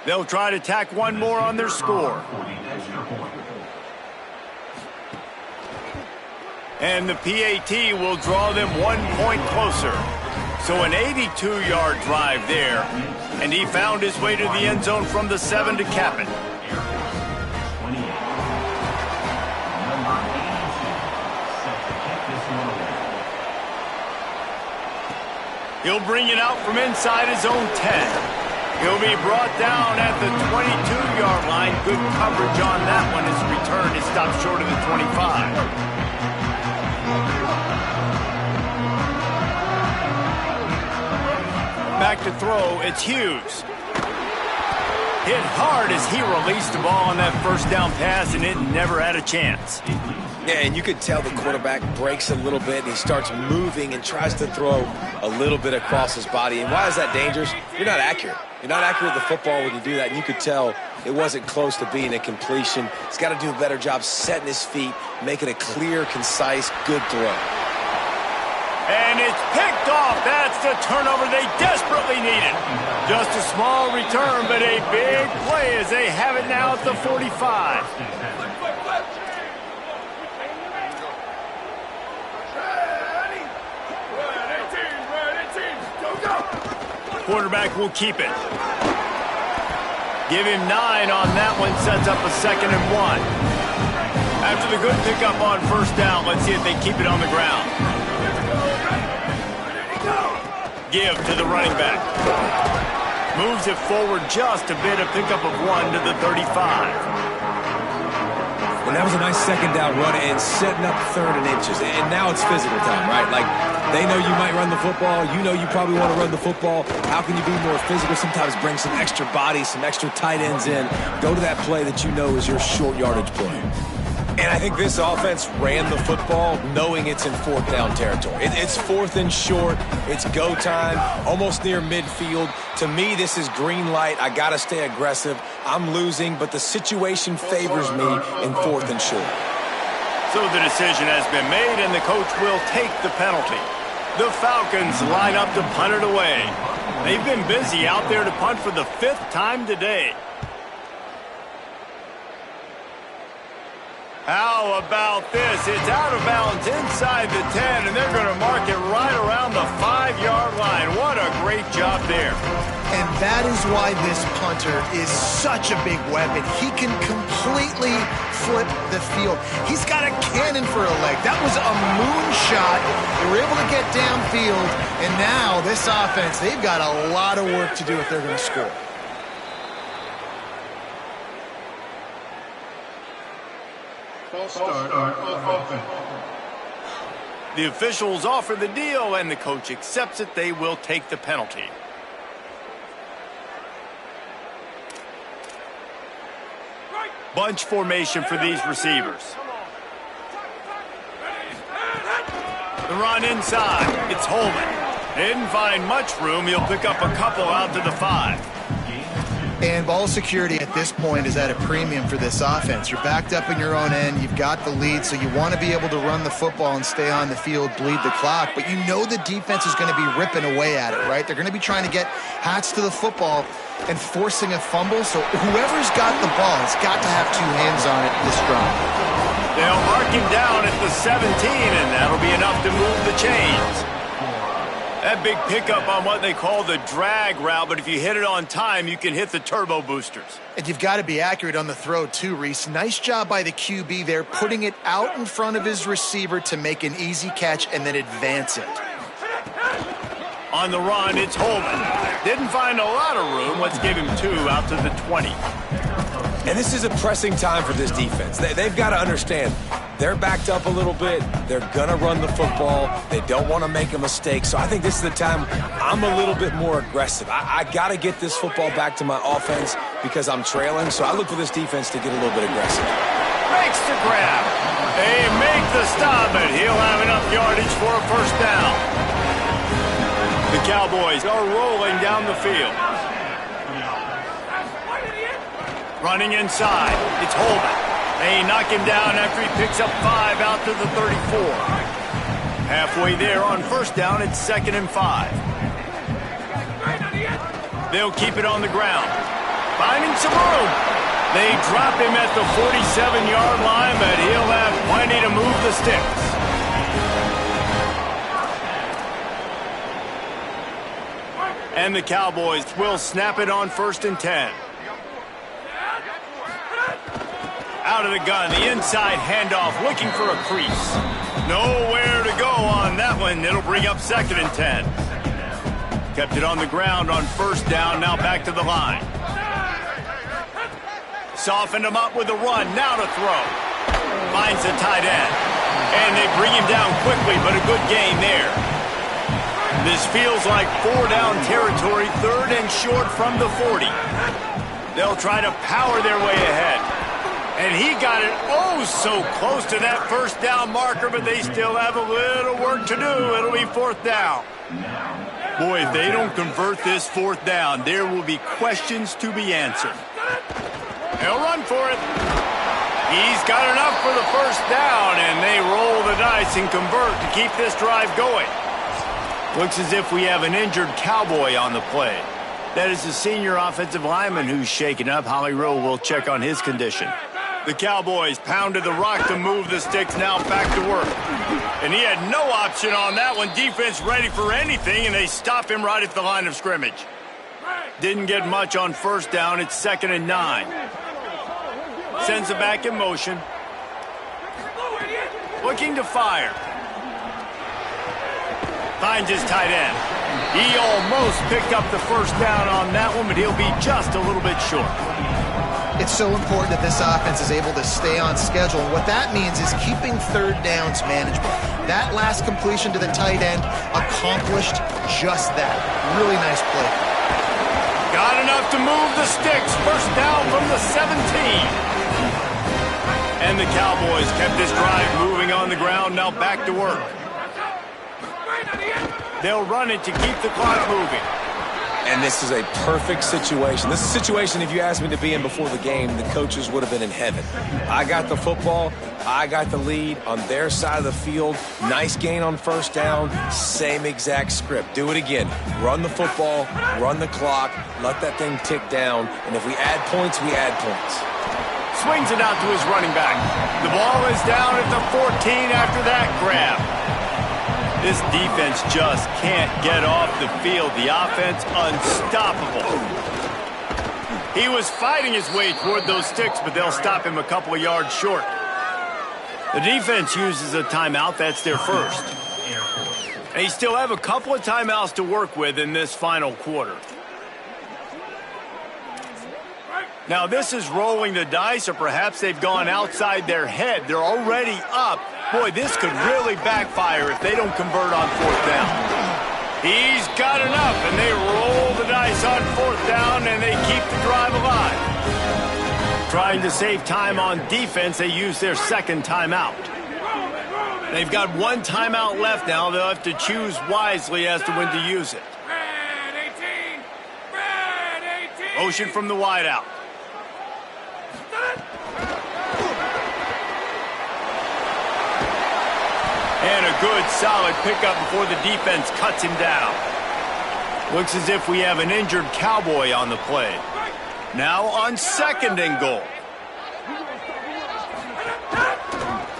They'll try to tack one more on their score. And the PAT will draw them 1 point closer. So an 82-yard drive there. And he found his way to the end zone from the 7 to cap it. He'll bring it out from inside his own 10. He'll be brought down at the 22-yard line. Good coverage on that one. His return is stopped short of the 25. Back to throw, it's Hughes. Hit hard as he released the ball on that first down pass, and it never had a chance. Yeah, and you could tell the quarterback breaks a little bit, and he starts moving and tries to throw a little bit across his body. And why is that dangerous? You're not accurate. You're not accurate with the football when you do that, and you could tell it wasn't close to being a completion. He's got to do a better job setting his feet, making a clear, concise, good throw. And it's picked off. That's the turnover they desperately needed. Just a small return, but a big play as they have it now at the 45. Quarterback will keep it. Give him 9 on that one. Sets up a 2nd and 1. After the good pickup on first down, let's see if they keep it on the ground. Give to the running back. Moves it forward just a bit. A pickup of 1 to the 35. And that was a nice second down run and setting up 3rd and inches. And now it's physical time, right? Like, they know you might run the football. You know you probably want to run the football. How can you be more physical? Sometimes bring some extra bodies, some extra tight ends in. Go to that play that you know is your short yardage play. And I think this offense ran the football knowing it's in 4th down territory. It's 4th and short. It's go time, almost near midfield. To me, this is green light. I got to stay aggressive. I'm losing, but the situation favors me in 4th and short. So the decision has been made, and the coach will take the penalty. The Falcons line up to punt it away. They've been busy out there to punt for the 5th time today. How about this? It's out of bounds inside the 10, and they're going to mark it right around the 5-yard line. What a great job there. And that is why this punter is such a big weapon. He can completely flip the field. He's got a cannon for a leg. That was a moonshot. They were able to get downfield, and now this offense, they've got a lot of work to do if they're going to score. False start on offense. The officials offer the deal, and the coach accepts it. They will take the penalty. Bunch formation for these receivers. The run inside. It's Holman. They didn't find much room. He'll pick up a couple out to the 5. And ball security at this point is at a premium for this offense. You're backed up in your own end. You've got the lead, so you want to be able to run the football and stay on the field, bleed the clock. But you know the defense is going to be ripping away at it, right? They're going to be trying to get Hats to the football and forcing a fumble. So whoever's got the ball has got to have 2 hands on it this drive. They'll mark him down at the 17, and that'll be enough to move the chains. That big pickup on what they call the drag route, but if you hit it on time, you can hit the turbo boosters. And you've got to be accurate on the throw too, Reese. Nice job by the QB there, putting it out in front of his receiver to make an easy catch and then advance it. On the run, it's Holman. Didn't find a lot of room. Let's give him 2 out to the 20. And this is a pressing time for this defense. They've got to understand, they're backed up a little bit. They're going to run the football. They don't want to make a mistake. So I think this is the time I'm a little bit more aggressive. I got to get this football back to my offense because I'm trailing. So I look for this defense to get a little bit aggressive. Makes the grab. They make the stop, and he'll have enough yardage for a first down. The Cowboys are rolling down the field. Running inside, it's Holman. They knock him down after he picks up 5 out to the 34. Halfway there on first down, it's 2nd and 5. They'll keep it on the ground. Finding some room. They drop him at the 47-yard line, but he'll have plenty to move the sticks. And the Cowboys will snap it on 1st and 10. Out of the gun, the inside handoff, looking for a crease. Nowhere to go on that one. It'll bring up 2nd and 10. Kept it on the ground on first down, now back to the line. Softened him up with a run, now to throw. Finds the tight end. And they bring him down quickly, but a good gain there. This feels like 4-down territory, 3rd and short from the 40. They'll try to power their way ahead. And he got it oh so close to that first down marker, but they still have a little work to do. It'll be 4th down. Boy, if they don't convert this 4th down, there will be questions to be answered. They'll run for it. He's got enough for the first down, and they roll the dice and convert to keep this drive going. Looks as if we have an injured Cowboy on the play. That is the senior offensive lineman who's shaken up. Holly Rowe will check on his condition. The Cowboys pounded the rock to move the sticks, now back to work. And he had no option on that one. Defense ready for anything, and they stop him right at the line of scrimmage. Didn't get much on first down. It's 2nd and 9. Sends it back in motion. Looking to fire. Finds his tight end. He almost picked up the first down on that one, but he'll be just a little bit short. It's so important that this offense is able to stay on schedule. And what that means is keeping 3rd downs manageable. That last completion to the tight end accomplished just that. Really nice play. Got enough to move the sticks. First down from the 17. And the Cowboys kept this drive moving on the ground, now back to work. They'll run it to keep the clock moving. And this is a perfect situation. This is a situation, if you asked me to be in before the game, the coaches would have been in heaven. I got the football. I got the lead on their side of the field. Nice gain on first down. Same exact script. Do it again. Run the football, run the clock, let that thing tick down. And if we add points, we add points. Swings it out to his running back. The ball is down at the 14 after that grab. This defense just can't get off the field. The offense unstoppable. He was fighting his way toward those sticks, but they'll stop him a couple of yards short. The defense uses a timeout. That's their first. They still have a couple of timeouts to work with in this final quarter. Now this is rolling the dice, or perhaps they've gone outside their head. They're already up. Boy, this could really backfire if they don't convert on fourth down. He's got enough, and they roll the dice on fourth down, and they keep the drive alive. Trying to save time on defense, they use their second timeout. They've got one timeout left now. They'll have to choose wisely as to when to use it. Motion from the wideout. And a good, solid pickup before the defense cuts him down. Looks as if we have an injured Cowboy on the play. Now on second and goal.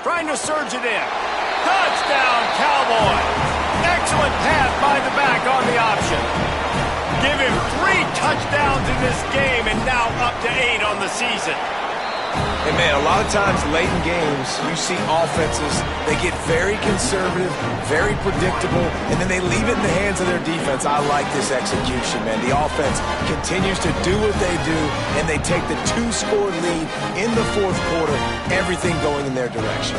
Trying to surge it in. Touchdown, Cowboy. Excellent pass by the back on the option. Give him 3 touchdowns in this game, and now up to 8 on the season. And, man, a lot of times late in games, you see offenses, they get very conservative, very predictable, and then they leave it in the hands of their defense. I like this execution, man. The offense continues to do what they do, and they take the 2-score lead in the fourth quarter, everything going in their direction.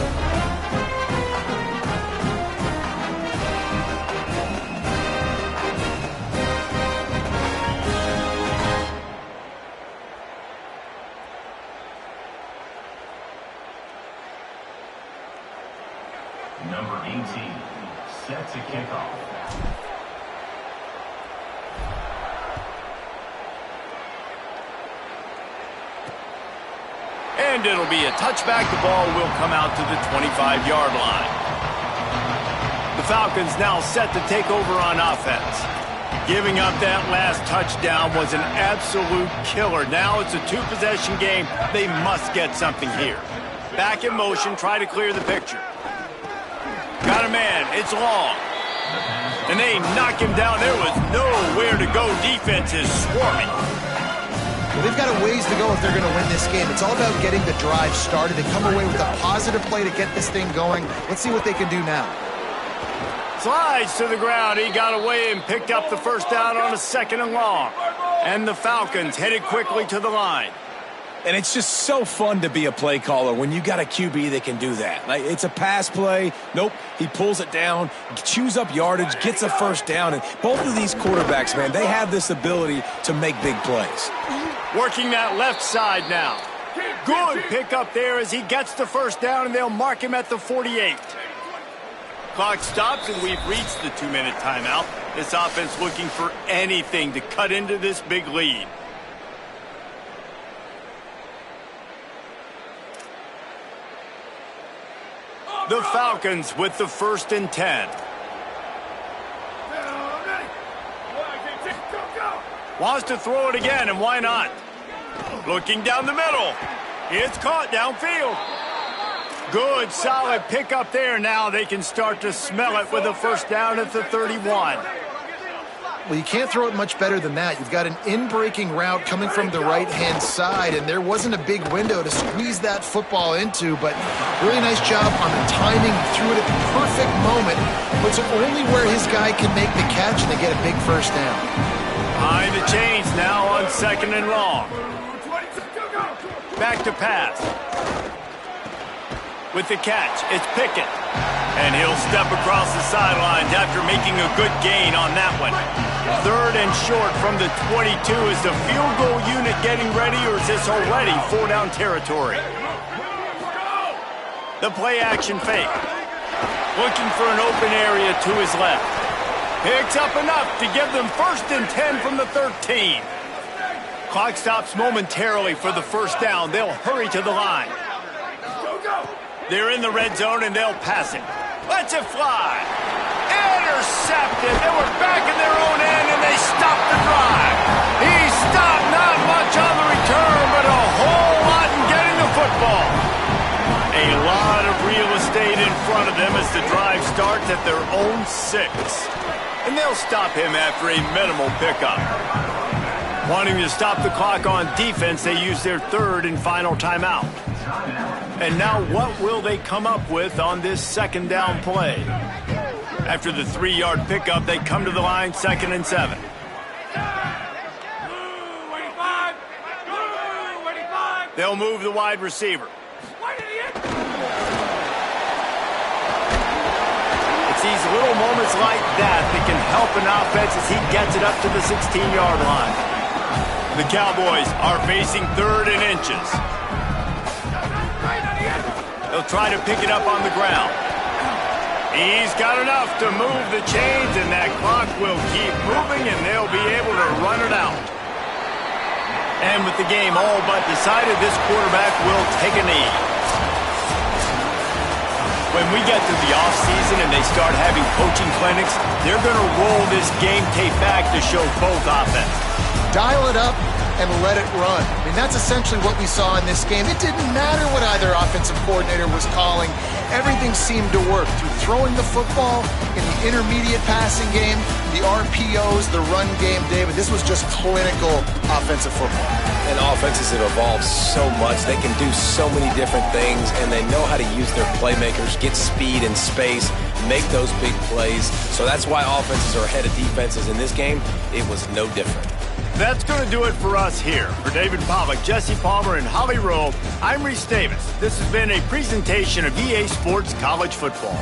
Number 18, set to kick off. And it'll be a touchback. The ball will come out to the 25-yard line. The Falcons now set to take over on offense. Giving up that last touchdown was an absolute killer. Now it's a 2-possession game. They must get something here. Back in motion, try to clear the picture. Got a man. It's long. And they knock him down. There was nowhere to go. Defense is swarming. Well, they've got a ways to go if they're going to win this game. It's all about getting the drive started. They come away with a positive play to get this thing going. Let's see what they can do now. Slides to the ground. He got away and picked up the first down on a second and long. And the Falcons headed quickly to the line. And it's just so fun to be a play caller when you got a QB that can do that. Like, it's a pass play. Nope, he pulls it down, chews up yardage, gets a first down. And both of these quarterbacks, man, they have this ability to make big plays. Working that left side now. Good pickup there as he gets the first down, and they'll mark him at the 48. Clock stops, and we've reached the 2-minute timeout. This offense looking for anything to cut into this big lead. The Falcons with the 1st and 10. Wants to throw it again, and why not? Looking down the middle. It's caught downfield. Good, solid pickup there. Now they can start to smell it with a first down at the 31. Well, you can't throw it much better than that. You've got an in-breaking route coming from the right-hand side, and there wasn't a big window to squeeze that football into, but really nice job on the timing. He threw it at the perfect moment, puts it only where his guy can make the catch, and they get a big first down. Behind the chains now on second and long. Back to pass. With the catch, it's Pickett. And he'll step across the sidelines after making a good gain on that one. 3rd and short from the 22. Is the field goal unit getting ready, or is this already 4-down territory? The play action fake. Looking for an open area to his left. Picks up enough to give them 1st and 10 from the 13. Clock stops momentarily for the first down. They'll hurry to the line. They're in the red zone, and they'll pass it. Lets it fly. Intercepted. They were back in their own end, and they stopped the drive. He stopped not much on the return, but a whole lot in getting the football. A lot of real estate in front of them as the drive starts at their own 6. And they'll stop him after a minimal pickup. Wanting to stop the clock on defense, they use their 3rd and final timeout. And now what will they come up with on this second down play? After the 3-yard pickup, they come to the line 2nd and 7. They'll move the wide receiver. It's these little moments like that that can help an offense as he gets it up to the 16-yard line. The Cowboys are facing 3rd and inches. They'll try to pick it up on the ground. He's got enough to move the chains, and that clock will keep moving, and they'll be able to run it out. And with the game all but decided, this quarterback will take a knee. When we get to the offseason and they start having coaching clinics, they're going to roll this game tape back to show both offense. Dial it up and let it run. I mean, that's essentially what we saw in this game. It didn't matter what either offensive coordinator was calling. Everything seemed to work through throwing the football in the intermediate passing game, the RPOs, the run game, David. This was just clinical offensive football. And offenses have evolved so much. They can do so many different things, and they know how to use their playmakers, get speed and space, make those big plays. So that's why offenses are ahead of defenses. In this game, it was no different. That's going to do it for us here. For David Pollack, Jesse Palmer, and Holly Rowe, I'm Reese Davis. This has been a presentation of EA Sports College Football.